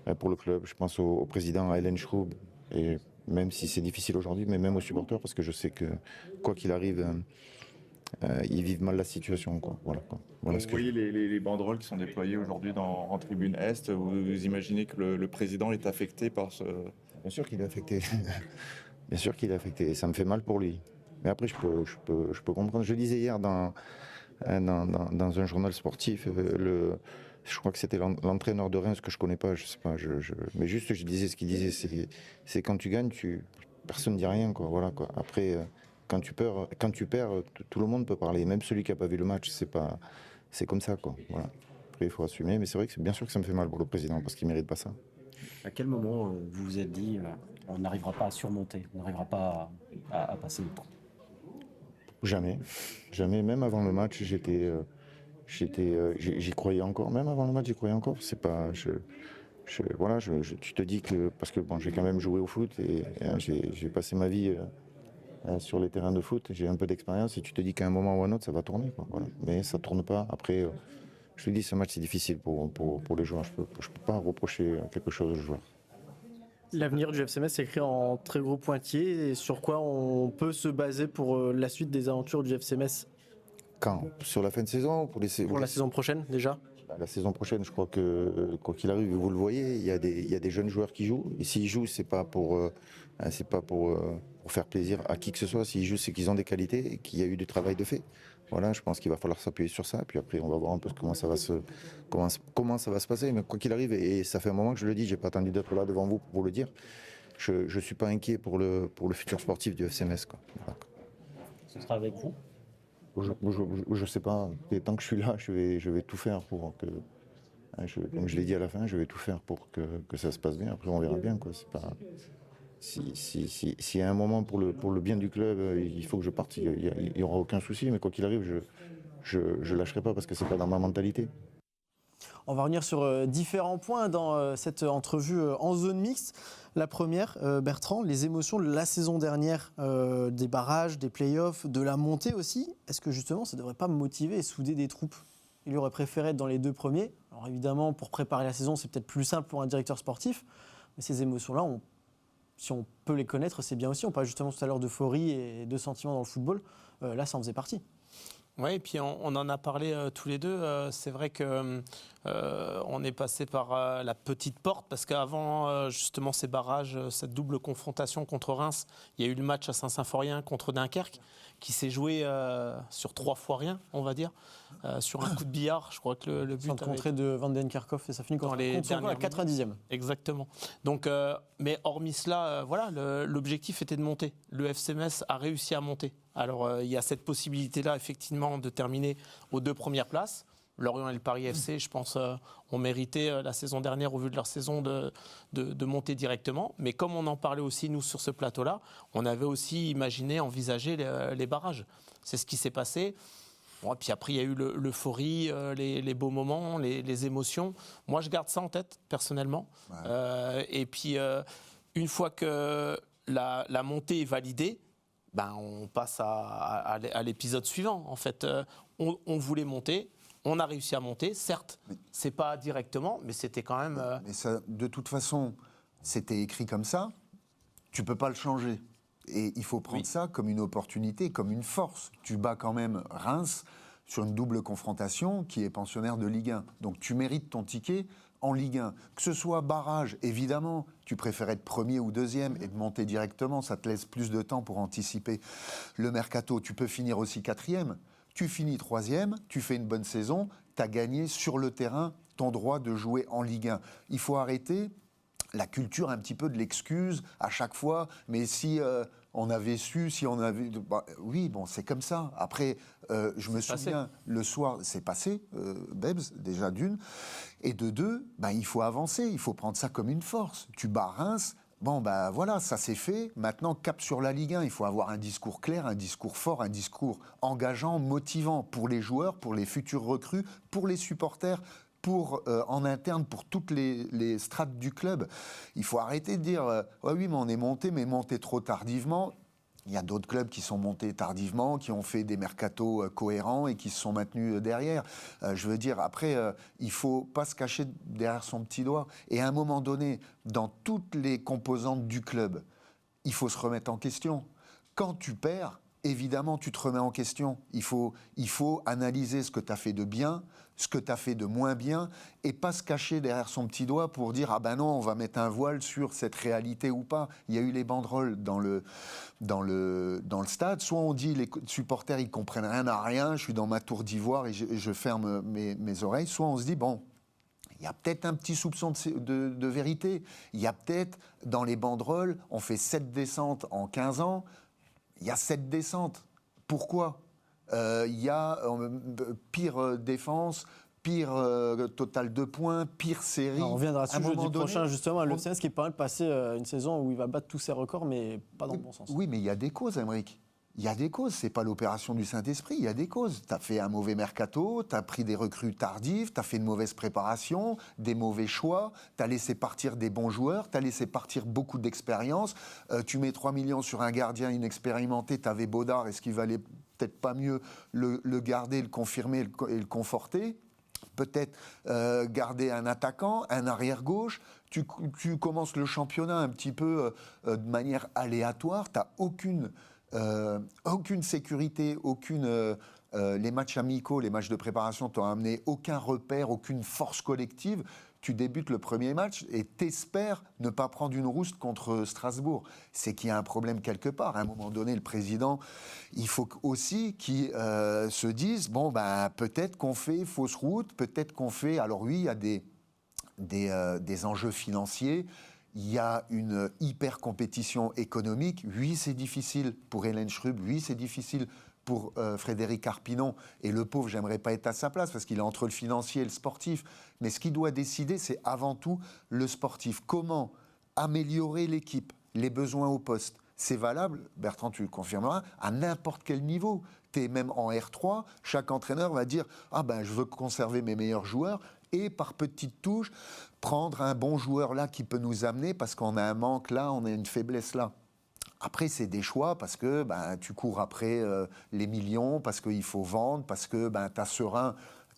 le club. Je pense au président, à Hélène Schroub, et même si c'est difficile aujourd'hui, mais même aux supporters, parce que je sais que quoi qu'il arrive, ils vivent mal la situation, quoi. Voilà, quoi. Voilà. Vous voyez les banderoles qui sont déployées aujourd'hui en tribune Est, vous imaginez que le président est affecté par ce... Bien sûr qu'il est affecté. Bien sûr qu'il est affecté, et ça me fait mal pour lui. Mais après, je peux comprendre. Je lisais hier dans un journal sportif, je crois que c'était l'entraîneur de Reims, que je connais pas, je sais pas, mais juste je disais ce qu'il disait, c'est quand tu gagnes, tu personne ne dit rien, quoi. Voilà, quoi. Après, quand tu perds, tout le monde peut parler, même celui qui n'a pas vu le match. C'est comme ça, quoi. Voilà. Après, il faut assumer, mais c'est vrai que bien sûr que ça me fait mal pour le président parce qu'il mérite pas ça. À quel moment vous vous êtes dit on n'arrivera pas à surmonter, on n'arrivera pas à passer outre? Jamais, même avant le match, j'y croyais encore. Même avant le match, j'y croyais encore. C'est pas, tu te dis que parce que bon, j'ai quand même joué au foot et j'ai passé ma vie sur les terrains de foot. J'ai un peu d'expérience et tu te dis qu'à un moment ou à un autre, ça va tourner, quoi. Voilà. Mais ça tourne pas. Après, je te dis, ce match c'est difficile pour les joueurs. Je peux pas reprocher quelque chose aux joueurs. L'avenir du FC Metz s'écrit en très gros pointillés. Et sur quoi on peut se baser pour la suite des aventures du FC Metz? Quand? Sur la fin de saison? Pour la saison prochaine déjà? La saison prochaine, je crois que, quoi qu'il arrive, vous le voyez, il y a des jeunes joueurs qui jouent. Et s'ils jouent, c'est pas pour faire plaisir à qui que ce soit. S'ils jouent, c'est qu'ils ont des qualités et qu'il y a eu du travail de fait. Voilà, je pense qu'il va falloir s'appuyer sur ça. Puis après, on va voir un peu comment ça va se passer. Mais quoi qu'il arrive, et ça fait un moment que je le dis, j'ai pas attendu d'être là devant vous pour vous le dire. Je suis pas inquiet pour le futur sportif du FC Metz, quoi. Voilà. Ce sera avec vous? Je sais pas. Et tant que je suis là, je vais tout faire pour que. Comme je l'ai dit à la fin, je vais tout faire pour que ça se passe bien. Après, on verra bien, quoi. C'est pas. S'il y a un moment pour le bien du club, il faut que je parte. Il y aura aucun souci. Mais quoi qu'il arrive, je lâcherai pas parce que c'est pas dans ma mentalité. On va revenir sur différents points dans cette entrevue en zone mixte. La première, Bertrand, les émotions de la saison dernière, des barrages, des playoffs, de la montée aussi. Est-ce que justement ça ne devrait pas motiver et souder des troupes? Il aurait préféré être dans les deux premiers. Alors évidemment, pour préparer la saison, c'est peut-être plus simple pour un directeur sportif. Mais ces émotions-là, si on peut les connaître, c'est bien aussi. On parlait justement tout à l'heure d'euphorie et de sentiments dans le football. Là, ça en faisait partie. Oui, et puis on en a parlé tous les deux. C'est vrai que on est passé par la petite porte parce qu'avant justement ces barrages, cette double confrontation contre Reims, il y a eu le match à Saint-Symphorien contre Dunkerque qui s'est joué sur 3 fois rien, on va dire, sur un coup de billard. Je crois que le but centre contré de Van den Kerkhoff et ça finit contre la 90e. Exactement. Donc, mais hormis cela, voilà, l'objectif était de monter. Le FC Metz a réussi à monter. Alors, il y a cette possibilité-là, effectivement, de terminer aux 2 premières places. Lorient et le Paris FC, je pense, ont mérité la saison dernière, au vu de leur saison, de monter directement. Mais comme on en parlait aussi, nous, sur ce plateau-là, on avait aussi imaginé, envisagé les barrages. C'est ce qui s'est passé. Bon, et puis après, il y a eu l'euphorie, les beaux moments, les émotions. Moi, je garde ça en tête, personnellement. Ouais. Et puis, une fois que la montée est validée, ben, on passe à l'épisode suivant. En fait, on voulait monter. On a réussi à monter, certes, c'est pas directement, mais c'était quand même. Mais ça, de toute façon, c'était écrit comme ça. Tu peux pas le changer. Et il faut prendre ça comme une opportunité, comme une force. Tu bats quand même Reims sur une double confrontation qui est pensionnaire de Ligue 1. Donc tu mérites ton ticket en Ligue 1. Que ce soit barrage, évidemment, tu préfères être premier ou deuxième et de monter directement. Ça te laisse plus de temps pour anticiper le mercato. Tu peux finir aussi 4e. Tu finis 3e, tu fais une bonne saison, tu as gagné sur le terrain ton droit de jouer en Ligue 1. Il faut arrêter la culture un petit peu de l'excuse à chaque fois, mais si on avait su, si on avait... Bah, oui, bon, c'est comme ça. Après, je me souviens, le soir, c'est passé, Bebs, déjà d'une, et de 2, bah, il faut avancer, il faut prendre ça comme une force. Tu bats Reims. Bon, ben voilà, ça c'est fait. Maintenant, cap sur la Ligue 1. Il faut avoir un discours clair, un discours fort, un discours engageant, motivant pour les joueurs, pour les futurs recrues, pour les supporters, pour en interne, pour toutes les strates du club. Il faut arrêter de dire ouais, oui, mais on est monté, mais monté trop tardivement. Il y a d'autres clubs qui sont montés tardivement, qui ont fait des mercatos cohérents et qui se sont maintenus derrière. Je veux dire, après, il ne faut pas se cacher derrière son petit doigt. Et à un moment donné, dans toutes les composantes du club, il faut se remettre en question. Quand tu perds, évidemment, tu te remets en question. Il faut analyser ce que tu as fait de bien, ce que tu as fait de moins bien, et pas se cacher derrière son petit doigt pour dire « Ah ben non, on va mettre un voile sur cette réalité ou pas ». Il y a eu les banderoles dans le stade. Soit on dit les supporters, ils comprennent rien à rien, je suis dans ma tour d'ivoire et je ferme mes oreilles. Soit on se dit « Bon, Il y a peut-être un petit soupçon de vérité. Il y a peut-être, dans les banderoles, on fait 7 descentes en 15 ans. Il y a 7 descentes. Pourquoi ? Il y a pire défense, pire total de points, pire série. Alors, on reviendra dessus jeudi donné, prochain, justement, à l'UFCMS qui permet de passer une saison où il va battre tous ses records, mais pas dans le bon sens. Oui, mais il y a des causes, Aymeric. Il y a des causes, c'est pas l'opération du Saint-Esprit, il y a des causes. Tu as fait un mauvais mercato, tu as pris des recrues tardives, tu as fait une mauvaise préparation, des mauvais choix, tu as laissé partir des bons joueurs, tu as laissé partir beaucoup d'expérience. Tu mets 3 millions sur un gardien inexpérimenté, tu avais Baudard, est-ce qu'il valait peut-être pas mieux le garder, le confirmer et le conforter ? Peut-être garder un attaquant, un arrière-gauche. Tu commences le championnat un petit peu de manière aléatoire, tu n'as aucune sécurité, les matchs amicaux, les matchs de préparation t'ont amené aucun repère, aucune force collective. Tu débutes le premier match et t'espères ne pas prendre une rouste contre Strasbourg. C'est qu'il y a un problème quelque part. À un moment donné, le président, il faut aussi qu'il se dise, bon, ben, peut-être qu'on fait fausse route, peut-être qu'on fait... Alors oui, il y a des enjeux financiers. Il y a une hyper compétition économique. Oui, c'est difficile pour Hélène Schrub. Oui, c'est difficile pour Frédéric Arpinon. Et le pauvre, j'aimerais pas être à sa place parce qu'il est entre le financier et le sportif. Mais ce qu'il doit décider, c'est avant tout le sportif. Comment améliorer l'équipe, les besoins au poste. C'est valable, Bertrand, tu le confirmeras, à n'importe quel niveau. Tu es même en R3, chaque entraîneur va dire « Ah ben, je veux conserver mes meilleurs joueurs » et par petites touches, prendre un bon joueur là qui peut nous amener parce qu'on a un manque là, on a une faiblesse là. Après, c'est des choix parce que tu cours après les millions, parce qu'il faut vendre, parce que tu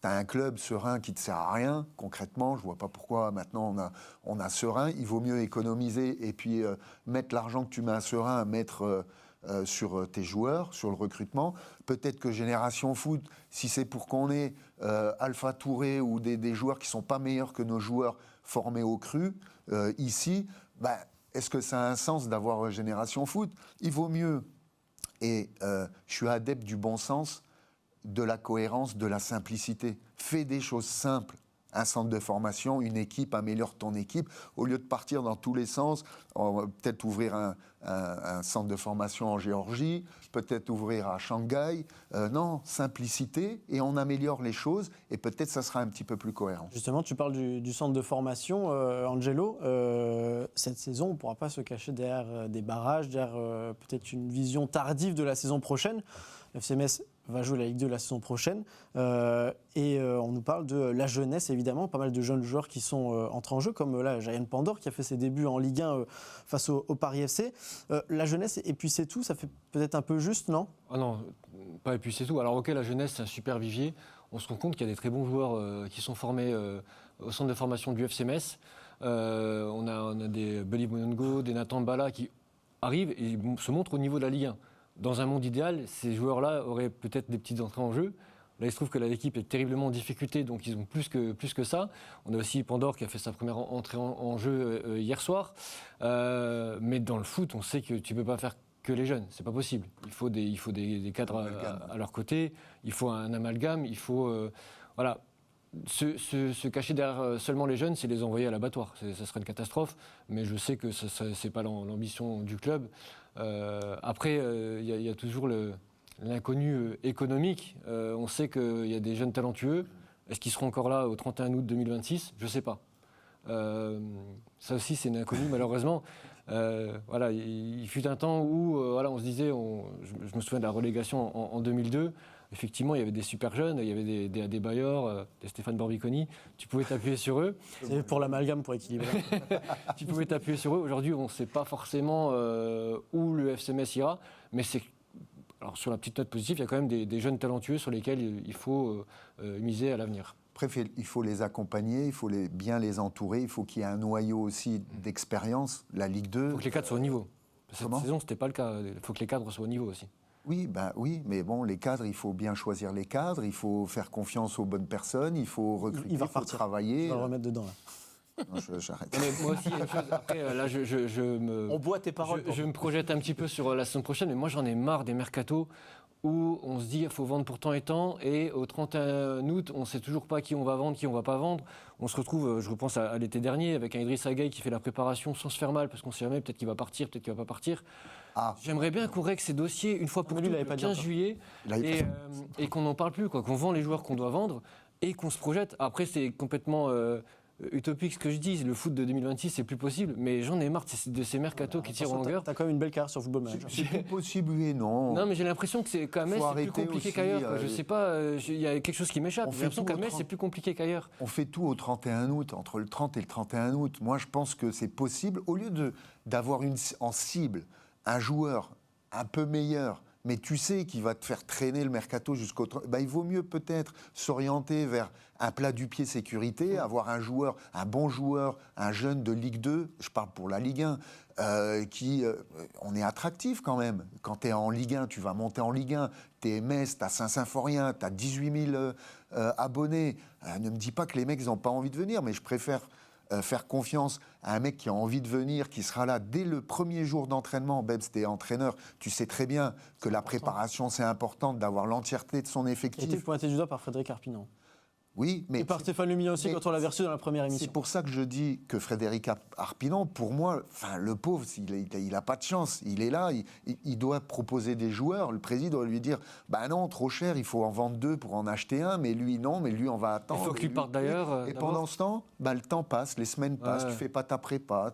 as un club serein qui ne te sert à rien, concrètement. Je ne vois pas pourquoi maintenant on a serein. Il vaut mieux économiser et puis mettre l'argent que tu mets à serein, mettre sur tes joueurs, sur le recrutement. Peut-être que Génération Foot, si c'est pour qu'on ait Alpha Touré ou des joueurs qui ne sont pas meilleurs que nos joueurs formés au cru, ici, est-ce que ça a un sens d'avoir Génération Foot ? Il vaut mieux, et je suis adepte du bon sens, de la cohérence, de la simplicité. Fais des choses simples. Un centre de formation, une équipe, améliore ton équipe. Au lieu de partir dans tous les sens, on va peut-être ouvrir un centre de formation en Géorgie, peut-être ouvrir à Shanghai. Non, simplicité, et on améliore les choses, et peut-être ça sera un petit peu plus cohérent. Justement, tu parles du centre de formation, Angelo. Cette saison, on ne pourra pas se cacher derrière des barrages, derrière peut-être une vision tardive de la saison prochaine. Le FCMS va jouer la Ligue 2 la saison prochaine. On nous parle de la jeunesse, évidemment. Pas mal de jeunes joueurs qui sont entrés en jeu, comme là, Jayan Pandor, qui a fait ses débuts en Ligue 1 face au Paris FC. La jeunesse, et puis c'est tout, ça fait peut-être un peu juste, non ? Ah non, pas et puis c'est tout. Alors ok, la jeunesse, c'est un super vivier. On se rend compte qu'il y a des très bons joueurs qui sont formés au centre de formation du FCMS. On a des Beli Bonongo, des Nathan Bala qui arrivent et se montrent au niveau de la Ligue 1. Dans un monde idéal, ces joueurs-là auraient peut-être des petites entrées en jeu. Là, il se trouve que l'équipe est terriblement en difficulté, donc ils ont plus que ça. On a aussi Pandore qui a fait sa première entrée en jeu hier soir. Mais dans le foot, on sait que tu ne peux pas faire que les jeunes. C'est pas possible. Il faut des cadres à leur côté. Il faut un amalgame. Il faut voilà. Se cacher derrière seulement les jeunes, c'est les envoyer à l'abattoir. Ça serait une catastrophe. Mais je sais que ce n'est pas l'ambition du club. Après, il y a toujours l'inconnu économique. On sait qu'il y a des jeunes talentueux. Est-ce qu'ils seront encore là au 31 août 2026 ? Je ne sais pas. Ça aussi, c'est une inconnue, malheureusement. Voilà, il fut un temps où on se disait, je me souviens de la relégation en 2002, effectivement, il y avait des super jeunes, il y avait des Adebayor, des Stéphane Borbiconi, tu pouvais t'appuyer sur eux. C'est pour l'amalgame, pour équilibrer. Tu pouvais t'appuyer sur eux. Aujourd'hui, on ne sait pas forcément où le FCMS ira, mais alors sur la petite note positive, il y a quand même des jeunes talentueux sur lesquels il faut miser à l'avenir. Après, il faut les accompagner, il faut bien les entourer, il faut qu'il y ait un noyau aussi d'expérience. La Ligue 2... Il faut que les cadres soient au niveau. Cette saison, ce n'était pas le cas. Il faut que les cadres soient au niveau aussi. Oui, mais bon, les cadres, il faut bien choisir les cadres, il faut faire confiance aux bonnes personnes, il faut recruter, il faut travailler. Il va le remettre dedans, là. Non, j'arrête. Mais moi aussi, après, là, on boit tes paroles. Je me projette un petit peu sur la saison prochaine, mais moi, j'en ai marre des mercatos où on se dit qu'il faut vendre pour tant et tant, et au 31 août, on ne sait toujours pas qui on va vendre, qui on ne va pas vendre. On se retrouve, je repense à l'été dernier, avec un Idriss Gueye qui fait la préparation sans se faire mal, parce qu'on ne sait jamais, peut-être qu'il va partir, peut-être qu'il ne va pas partir. J'aimerais bien qu'on règle ces dossiers une fois pour toutes, le 15 juillet, et qu'on n'en parle plus, quoi, qu'on vend les joueurs qu'on doit vendre, et qu'on se projette. Après, c'est complètement utopique ce que je dis, le foot de 2026 c'est plus possible, mais j'en ai marre de ces mercatos qui tirent en longueur. T'as quand même une belle carrière sur Football Manager. C'est plus possible, oui et non. Non, mais j'ai l'impression que c'est qu'à Metz c'est plus compliqué qu'ailleurs. Je sais pas, il y a quelque chose qui m'échappe. J'ai l'impression qu'à Metz c'est plus compliqué qu'ailleurs. On fait tout au 31 août, entre le 30 et le 31 août. Moi je pense que c'est possible, au lieu d'avoir en cible un joueur un peu meilleur, mais tu sais qu'il va te faire traîner le mercato jusqu'au... il vaut mieux peut-être s'orienter vers un plat du pied sécurité, avoir un bon joueur, un jeune de Ligue 2, je parle pour la Ligue 1, on est attractif quand même. Quand tu es en Ligue 1, tu vas monter en Ligue 1, tu es Metz, tu as Saint-Symphorien, tu as 18 000 abonnés. Ne me dis pas que les mecs n'ont pas envie de venir, mais je préfère faire confiance à un mec qui a envie de venir, qui sera là dès le premier jour d'entraînement. Bebs, t'es entraîneur, tu sais très bien que la préparation, c'est important d'avoir l'entièreté de son effectif. Et tu es pointé du doigt par Frédéric Arpinon. Oui, mais... Et par Stéphane Lemignon aussi, quand on l'a reçu dans la première émission. C'est pour ça que je dis que Frédéric Arpinon, pour moi, le pauvre, il n'a pas de chance. Il est là, il doit proposer des joueurs. Le président doit lui dire, non, trop cher, il faut en vendre 2 pour en acheter un, mais lui, non, mais lui, on va attendre. Il faut qu'il parte d'ailleurs. Et pendant ce temps, le temps passe, les semaines passent, tu fais pas ta prépa,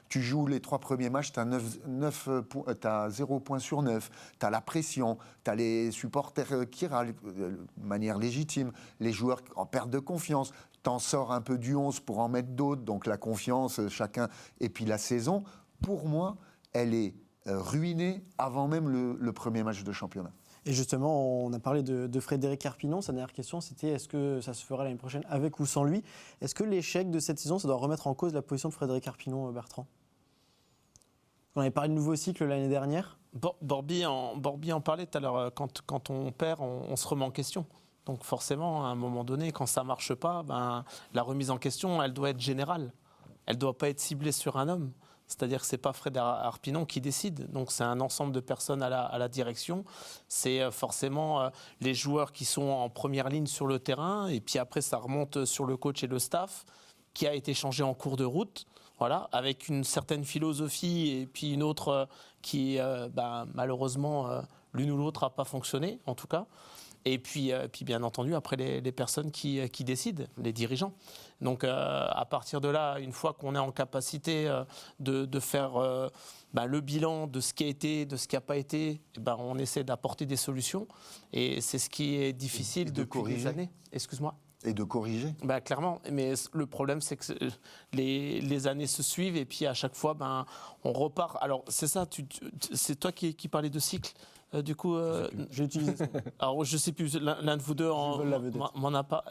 tu joues les 3 premiers matchs, tu as 0 points sur 9, tu as la pression, tu as les supporters qui râlent de manière légitime, les joueurs en perte de confiance, t'en sors un peu du 11 pour en mettre d'autres, donc la confiance, chacun, et puis la saison, pour moi, elle est ruinée avant même le premier match de championnat. Et justement, on a parlé de Frédéric Arpinon. Sa dernière question, c'était est-ce que ça se fera l'année prochaine avec ou sans lui? Est-ce que l'échec de cette saison, ça doit remettre en cause la position de Frédéric Arpinon, Bertrand? On avait parlé de nouveau cycle l'année dernière. Borby en parlait tout à l'heure. Quand on perd, on se remet en question. Donc forcément, à un moment donné, quand ça ne marche pas, la remise en question, elle doit être générale. Elle ne doit pas être ciblée sur un homme. C'est-à-dire que ce n'est pas Frédéric Arpinon qui décide. Donc c'est un ensemble de personnes à la direction. C'est forcément les joueurs qui sont en première ligne sur le terrain. Et puis après, ça remonte sur le coach et le staff, qui a été changé en cours de route. Voilà, avec une certaine philosophie et puis une autre qui, malheureusement, l'une ou l'autre n'a pas fonctionné, en tout cas. Et puis bien entendu, après, les personnes qui décident, les dirigeants. Donc, à partir de là, une fois qu'on est en capacité de faire le bilan de ce qui a été, de ce qui n'a pas été, on essaie d'apporter des solutions. Et c'est ce qui est difficile depuis des années. Excuse-moi. Et de corriger. Clairement, mais le problème c'est que les années se suivent et puis à chaque fois on repart. Alors c'est ça, c'est toi qui parlais de cycle. Du coup, j'ai utilisé ça. Alors je sais plus, l'un de vous deux m'en a pas.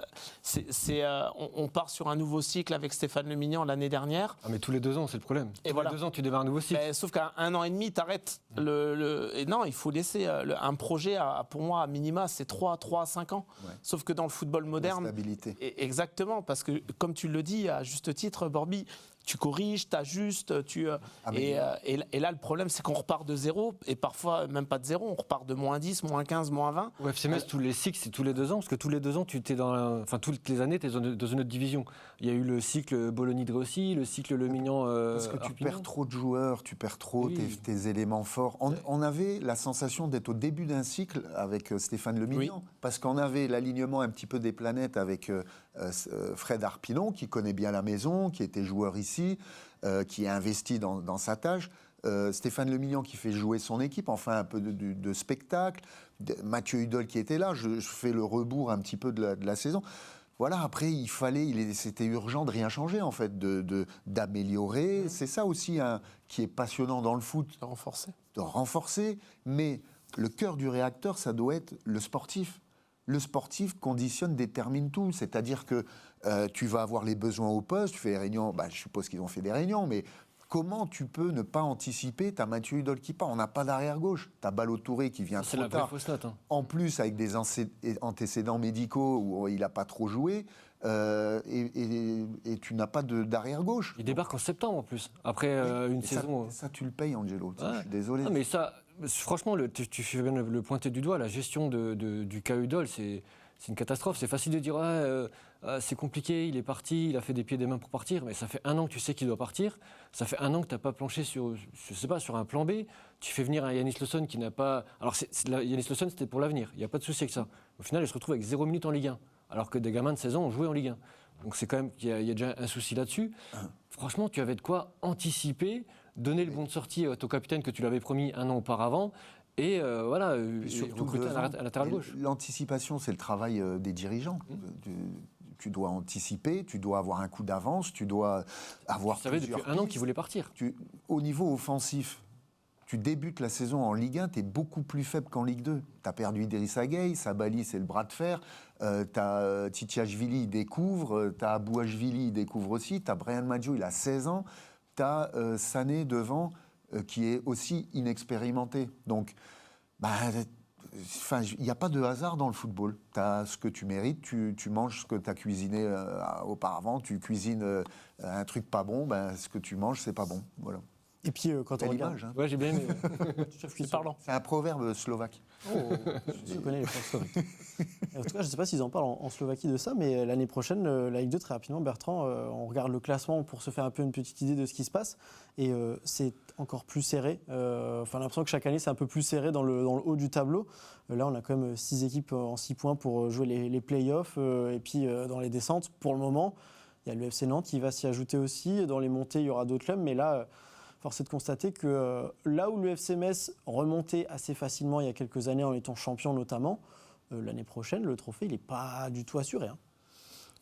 On part sur un nouveau cycle avec Stéphane Lemignon l'année dernière. Ah mais tous les 2 ans, c'est le problème. Et tous les 2 ans, tu démarres un nouveau cycle. Sauf qu'à 1 an et demi, t'arrêtes. Et non, il faut laisser un projet. Pour moi, à minima, c'est 3 à 5 ans. Ouais. Sauf que dans le football moderne, la stabilité. Exactement, parce que comme tu le dis à juste titre, Borby. Tu corriges, tu ajustes, et là, le problème, c'est qu'on repart de 0, et parfois même pas de 0, on repart de -10, -15, -20. Au FC Metz, tous les cycles, c'est tous les 2 ans, parce que tous les 2 ans, toutes les années, tu es dans une autre division. Il y a eu le cycle Bologna-Dressi, le cycle Lemignon. Parce que tu perds trop de joueurs, tu perds trop tes éléments forts. On avait la sensation d'être au début d'un cycle avec Stéphane Lemignon, parce qu'on avait l'alignement un petit peu des planètes avec Fred Arpinon, qui connaît bien la maison, qui était joueur ici, qui est investi dans sa tâche. Stéphane Lemignon qui fait jouer son équipe, enfin un peu de spectacle. Mathieu Hudol qui était là. Je fais le rebours un petit peu de la saison. Voilà, après, c'était urgent de rien changer, en fait, d'améliorer. C'est ça aussi qui est passionnant dans le foot. De renforcer. Mais le cœur du réacteur, ça doit être le sportif. Le sportif conditionne, détermine tout. C'est-à-dire que tu vas avoir les besoins au poste, tu fais des réunions, je suppose qu'ils ont fait des réunions, mais comment tu peux ne pas anticiper? Tu as Mathieu Hudol qui part, on n'a pas d'arrière-gauche. Tu as Balo-Touré qui vient trop tard. En plus, avec des antécédents médicaux où il n'a pas trop joué, et tu n'as pas d'arrière-gauche. Il débarque en septembre en plus, après une saison. Ça, tu le payes, Angelo. Je suis désolé. Non, mais ça, Franchement, tu fais bien le pointer du doigt. La gestion du cas Udol, c'est une catastrophe. C'est facile de dire c'est compliqué, il est parti, il a fait des pieds et des mains pour partir, mais ça fait 1 an que tu sais qu'il doit partir. Ça fait 1 an que tu n'as pas planché sur un plan B. Tu fais venir un Yanis Lawson qui n'a pas. Alors, Yanis Lawson, c'était pour l'avenir. Il n'y a pas de souci avec ça. Au final, il se retrouve avec 0 minutes en Ligue 1, alors que des gamins de 16 ans ont joué en Ligue 1. Donc, c'est quand même qu'il y a déjà un souci là-dessus. Franchement, tu avais de quoi anticiper, donner le bon de sortie à ton capitaine que tu l'avais promis 1 an auparavant. Et voilà, recruter un latéral gauche. L'anticipation, c'est le travail des dirigeants. Tu dois anticiper, tu dois avoir un coup d'avance, tu dois avoir. Tu savais depuis 1 an qu'il voulait partir. Au niveau offensif, tu débutes la saison en Ligue 1, tu es beaucoup plus faible qu'en Ligue 2. Tu as perdu Idrissa Gueye, Sabali, c'est le bras de fer. Tu as Titiashvili, il découvre. Tu as Bouachvili, il découvre aussi. Tu as Brian Maggio, il a 16 ans. Tu as Sané devant, qui est aussi inexpérimenté. Donc, il n'y a pas de hasard dans le football. Tu as ce que tu mérites, tu manges ce que tu as cuisiné auparavant, tu cuisines un truc pas bon, ce que tu manges, c'est pas bon. Voilà. Et puis, quand on regarde... Image, hein. Ouais, j'ai bien aimé. C'est parlant. C'est un proverbe slovaque. Oh, je connais les phrases slovaques. En tout cas, je ne sais pas s'ils en parlent en Slovaquie de ça, mais l'année prochaine, la Ligue 2, très rapidement, Bertrand, on regarde le classement pour se faire un peu une petite idée de ce qui se passe. Et c'est encore plus serré. Enfin, l'impression que chaque année, c'est un peu plus serré dans le haut du tableau. Là, on a quand même 6 équipes en 6 points pour jouer les play-offs. Et puis, dans les descentes, pour le moment, il y a le FC Nantes qui va s'y ajouter aussi. Dans les montées, il y aura d'autres clubs. Mais là... Force est de constater que là où le FC Metz remontait assez facilement il y a quelques années en étant champion notamment, l'année prochaine, le trophée, il n'est pas du tout assuré. Hein.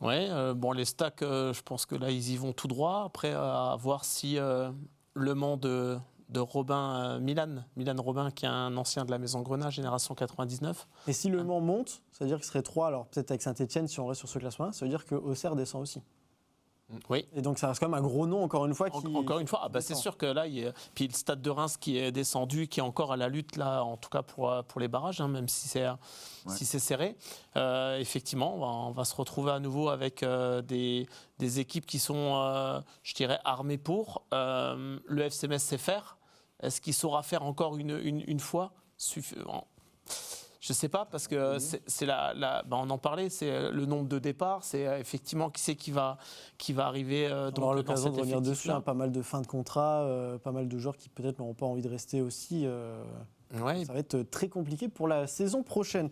Ouais, les Stacks, je pense que là, ils y vont tout droit. Après, à voir si le Mans de Robin, Milan Robin, qui est un ancien de la Maison Grenat, génération 99. Et si le Mans monte, ça veut dire qu'il serait 3, alors peut-être avec Saint-Etienne, si on reste sur ce classement-là, ça veut dire que Auxerre descend aussi. Oui. Et donc ça reste quand même un gros nom encore une fois. Encore une fois, c'est sûr que là, puis le Stade de Reims qui est descendu, qui est encore à la lutte là, en tout cas pour les barrages, hein, même si c'est serré. Effectivement, on va se retrouver à nouveau avec des équipes qui sont, je dirais, armées pour. Le FC Metz sait faire. Est-ce qu'il saura faire encore une fois? Je ne sais pas, parce que on en parlait, c'est le nombre de départs, c'est effectivement qui c'est qui va arriver on aura l'occasion de revenir dessus, hein, pas mal de fins de contrat, pas mal de joueurs qui peut-être n'auront pas envie de rester aussi. Ça va être très compliqué pour la saison prochaine.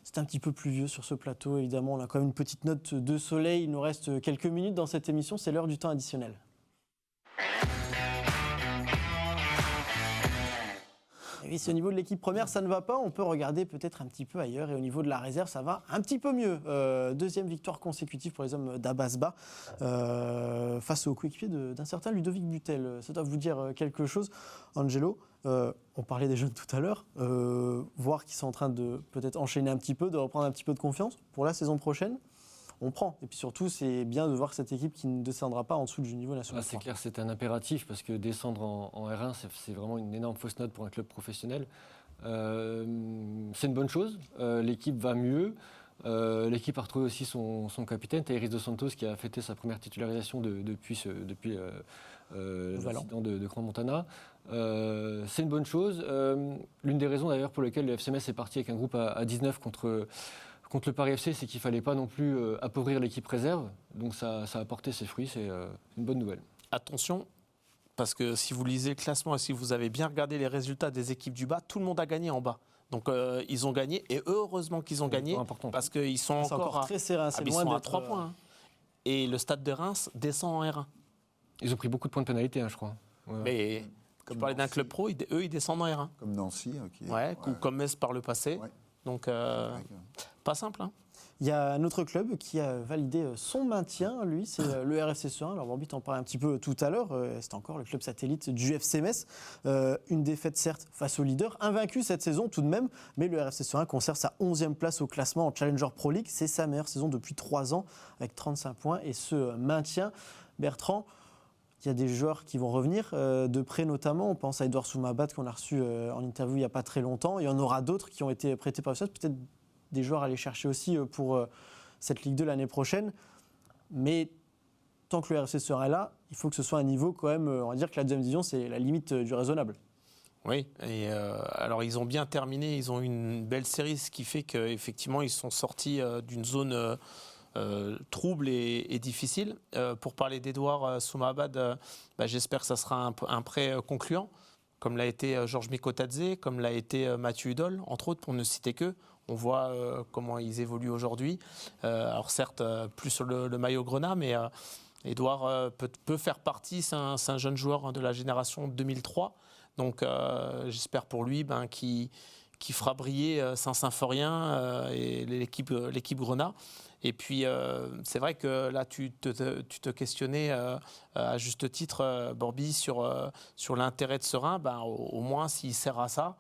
C'est un petit peu pluvieux sur ce plateau, évidemment, on a quand même une petite note de soleil, il nous reste quelques minutes dans cette émission, c'est l'heure du temps additionnel. Et si au niveau de l'équipe première, ça ne va pas, on peut regarder peut-être un petit peu ailleurs. Et au niveau de la réserve, ça va un petit peu mieux. Deuxième victoire consécutive pour les hommes d'Abasba face au coéquipier d'un certain Ludovic Butel. Ça doit vous dire quelque chose, Angelo. On parlait des jeunes tout à l'heure. Voir qu'ils sont en train de peut-être enchaîner un petit peu, de reprendre un petit peu de confiance pour la saison prochaine. On prend. Et puis surtout, c'est bien de voir cette équipe qui ne descendra pas en dessous du niveau national. C'est clair, c'est un impératif parce que descendre en R1, c'est vraiment une énorme fausse note pour un club professionnel. C'est une bonne chose. L'équipe va mieux. L'équipe a retrouvé aussi son capitaine, Thairis Dos Santos, qui a fêté sa première titularisation depuis l'incident de Grand Montana. C'est une bonne chose. L'une des raisons d'ailleurs pour lesquelles le FC Metz est parti avec un groupe à 19 contre le Paris FC, c'est qu'il ne fallait pas non plus appauvrir l'équipe réserve. Donc ça a porté ses fruits, c'est une bonne nouvelle. Attention, parce que si vous lisez le classement et si vous avez bien regardé les résultats des équipes du bas, tout le monde a gagné en bas. Donc ils ont gagné, et heureusement qu'ils ont gagné, parce qu'ils sont encore très serré, ils sont à 3 points. Hein. Et le Stade de Reims descend en R1. Ils ont pris beaucoup de points de pénalité, je crois. Ouais. Mais je parlais d'un club pro, eux ils descendent en R1. Comme Nancy. Ou comme Metz par le passé. Ouais. Donc, pas simple. Hein. Il y a un autre club qui a validé son maintien, lui, c'est le RFC Serein. Alors, Bambi t'en parlait un petit peu tout à l'heure. C'est encore le club satellite du FC Metz. Une défaite, certes, face au leader. Invaincu cette saison, tout de même. Mais le RFC Serein conserve sa 11e place au classement en Challenger Pro League. C'est sa meilleure saison depuis 3 ans, avec 35 points. Et ce maintien, Bertrand, il y a des joueurs qui vont revenir, de près notamment. On pense à Edouard Soumabat qu'on a reçu en interview il n'y a pas très longtemps. Il y en aura d'autres qui ont été prêtés par le stade. Peut-être des joueurs à aller chercher aussi pour cette Ligue 2 l'année prochaine. Mais tant que le RFC sera là, il faut que ce soit un niveau quand même, on va dire que la deuxième division, c'est la limite du raisonnable. Oui, et alors ils ont bien terminé, ils ont eu une belle série, ce qui fait qu'effectivement ils sont sortis d'une zone trouble et difficile. Pour parler d'Edouard Soumahabad, j'espère que ça sera un prêt concluant, comme l'a été Georges Mikotadze, comme l'a été Mathieu Hudol, entre autres, pour ne citer qu'eux. On voit comment ils évoluent aujourd'hui. Alors certes, plus sur le maillot grenat, mais Edouard peut faire partie, c'est un jeune joueur de la génération 2003. Donc j'espère pour lui qui fera briller Saint-Symphorien et l'équipe Grenat. Et puis c'est vrai que là tu te questionnais à juste titre, Borby, sur l'intérêt de Serein. Au moins s'il sert à ça,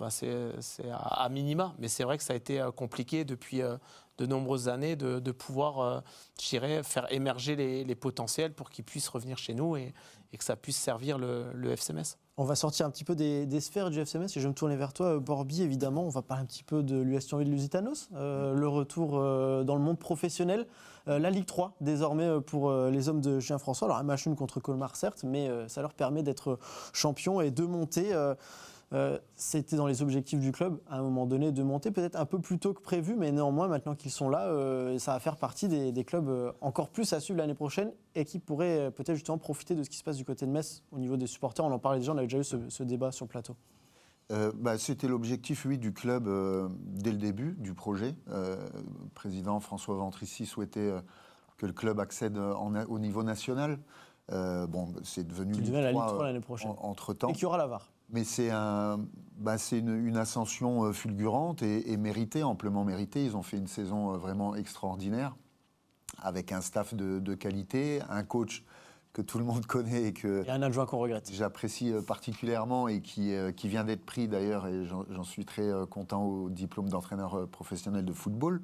c'est à minima. Mais c'est vrai que ça a été compliqué depuis de nombreuses années de pouvoir faire émerger les potentiels pour qu'ils puissent revenir chez nous et que ça puisse servir le FC Metz. On va sortir un petit peu des sphères du FC Metz et je vais me tourner vers toi, Borby, évidemment. On va parler un petit peu de l'US Thionville-Lusitanos, le retour dans le monde professionnel. La Ligue 3, désormais, pour les hommes de Julien François. Alors, un match nul contre Colmar, certes, mais ça leur permet d'être champions et de monter. C'était dans les objectifs du club, à un moment donné, de monter peut-être un peu plus tôt que prévu, mais néanmoins, maintenant qu'ils sont là, ça va faire partie des clubs encore plus à suivre l'année prochaine et qui pourraient peut-être justement profiter de ce qui se passe du côté de Metz au niveau des supporters. On en parlait déjà, on avait déjà eu ce débat sur le plateau. C'était l'objectif, oui, du club dès le début du projet. Le président François Ventrici souhaitait que le club accède au niveau national. C'est devenu Ligue 3 l'année prochaine. Entre-temps. Et qu'il y aura la VAR. Mais c'est une ascension fulgurante et méritée, amplement méritée. Ils ont fait une saison vraiment extraordinaire, avec un staff de qualité, un coach que tout le monde connaît et un adjoint qu'on regrette. J'apprécie particulièrement et qui vient d'être pris d'ailleurs, et j'en suis très content, au diplôme d'entraîneur professionnel de football.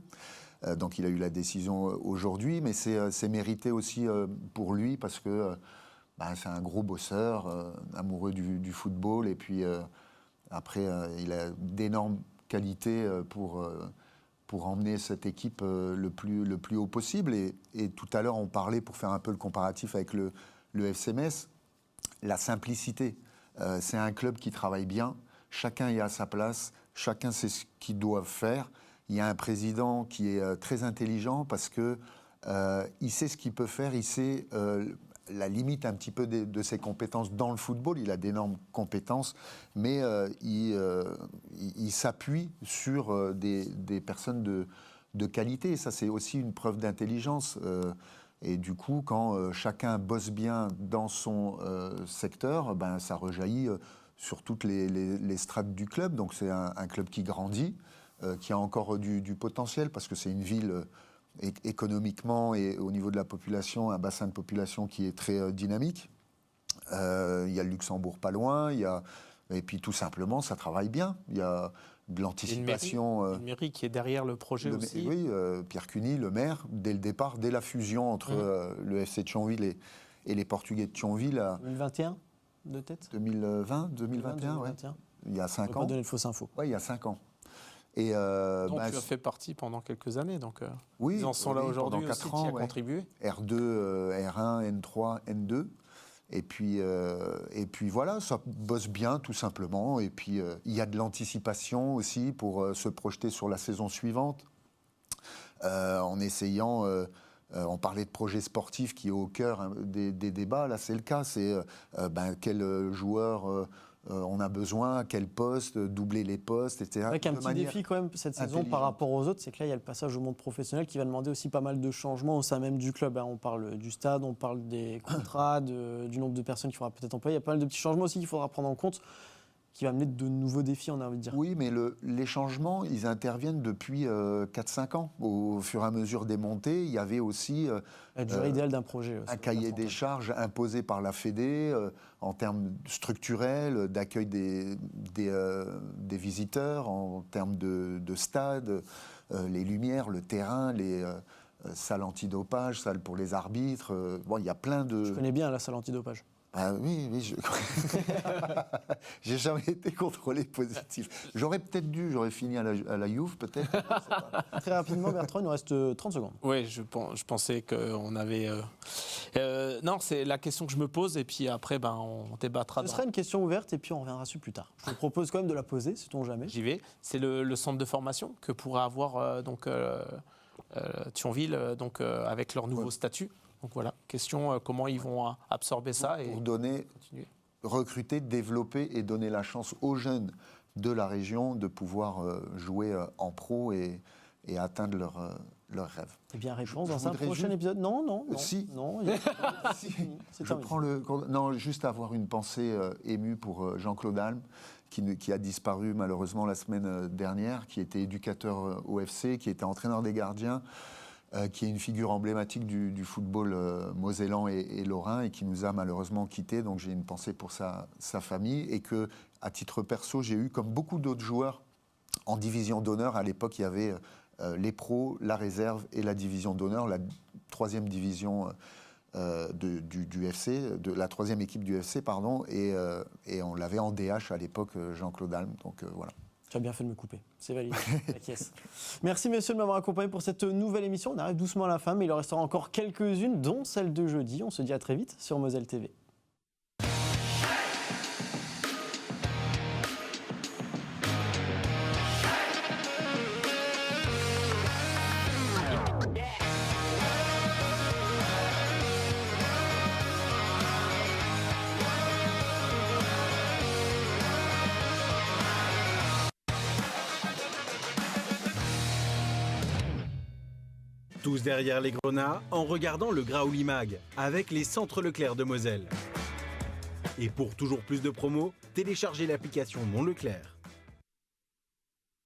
Donc il a eu la décision aujourd'hui, mais c'est mérité aussi pour lui parce que c'est un gros bosseur, amoureux du football, et puis après il a d'énormes qualités pour emmener cette équipe le plus haut possible. Et tout à l'heure on parlait, pour faire un peu le comparatif avec le FC Metz, la simplicité. C'est un club qui travaille bien, chacun y a sa place, chacun sait ce qu'il doit faire. Il y a un président qui est très intelligent parce que il sait ce qu'il peut faire, il sait la limite un petit peu de ses compétences dans le football. Il a d'énormes compétences, mais il s'appuie sur des personnes de qualité. Et ça, c'est aussi une preuve d'intelligence. Et du coup, quand chacun bosse bien dans son secteur, ça rejaillit sur toutes les strates du club. Donc c'est un club qui grandit, qui a encore du potentiel, parce que c'est une ville économiquement et au niveau de la population, un bassin de population qui est très dynamique. Il y a le Luxembourg pas loin, et puis tout simplement, ça travaille bien. Il y a de l'anticipation. Une mairie qui est derrière le projet aussi. Oui, Pierre Cuny, le maire, dès le départ, dès la fusion entre le FC de Thionville et les Portugais de Thionville. 2021 de tête 2020, 2021, ouais. Il y a 5 ans. On va pas donner de fausses infos. Oui, il y a 5 ans. Et tu as fait partie pendant quelques années, donc oui, ils en sont là aujourd'hui aussi, 4 ans, qui a contribué. R2, R1, N3, N2. Et puis voilà, ça bosse bien tout simplement. Et puis il y a de l'anticipation aussi pour se projeter sur la saison suivante. En essayant, on parlait de projets sportifs qui est au cœur des débats. Là, c'est le cas. C'est quel joueur on a besoin, à quel poste, doubler les postes, etc. Avec un petit défi quand même cette saison par rapport aux autres, c'est que là il y a le passage au monde professionnel qui va demander aussi pas mal de changements au sein même du club. On parle du stade, on parle des contrats, du nombre de personnes qu'il faudra peut-être employer. Il y a pas mal de petits changements aussi qu'il faudra prendre en compte, qui va amener de nouveaux défis, on a envie de dire. Oui, mais les changements, ils interviennent depuis 4-5 ans. Au fur et à mesure des montées, il y avait aussi la durée idéale d'un projet. Un cahier des charges imposé par la Fédé en termes structurels, d'accueil des visiteurs, en termes de stade, les lumières, le terrain, les salles antidopage, salles pour les arbitres. Il y a plein de... Je connais bien la salle antidopage. Ah oui, j'ai jamais été contrôlé positif. J'aurais fini à la Juve, peut-être. Très rapidement, Bertrand, il nous reste 30 secondes. Oui, je pensais qu'on avait Non, c'est la question que je me pose et puis après, on débattra. Ce sera une question ouverte et puis on reviendra dessus plus tard. Je vous propose quand même de la poser, sait-on jamais. J'y vais. C'est le centre de formation que pourra avoir Thionville avec leur nouveau statut. Donc voilà, question comment ils vont absorber ça et pour donner, continuer. Recruter, développer et donner la chance aux jeunes de la région de pouvoir jouer en pro et atteindre leurs rêves. Eh bien, réponse dans un voudrais prochain juste- épisode. Non. Si. Non, Si. c'est Je terminé. prends non, juste avoir une pensée émue pour Jean-Claude Alme, qui a disparu malheureusement la semaine dernière, qui était éducateur au FC, qui était entraîneur des gardiens, qui est une figure emblématique du football mosellan et lorrain et qui nous a malheureusement quittés. Donc j'ai une pensée pour sa famille et que, à titre perso, j'ai eu, comme beaucoup d'autres joueurs, en division d'honneur. À l'époque, il y avait les pros, la réserve et la division d'honneur, la 3e division du FC, de la 3e équipe du FC, pardon, et on l'avait en DH à l'époque, Jean-Claude Alme. Donc voilà. Tu as bien fait de me couper, c'est validé. Yes. Merci messieurs de m'avoir accompagné pour cette nouvelle émission. On arrive doucement à la fin, mais il en restera encore quelques-unes, dont celle de jeudi. On se dit à très vite sur Moselle TV. Tous derrière les grenats en regardant le Graouli Mag avec les centres Leclerc de Moselle. Et pour toujours plus de promos, téléchargez l'application Mon Leclerc.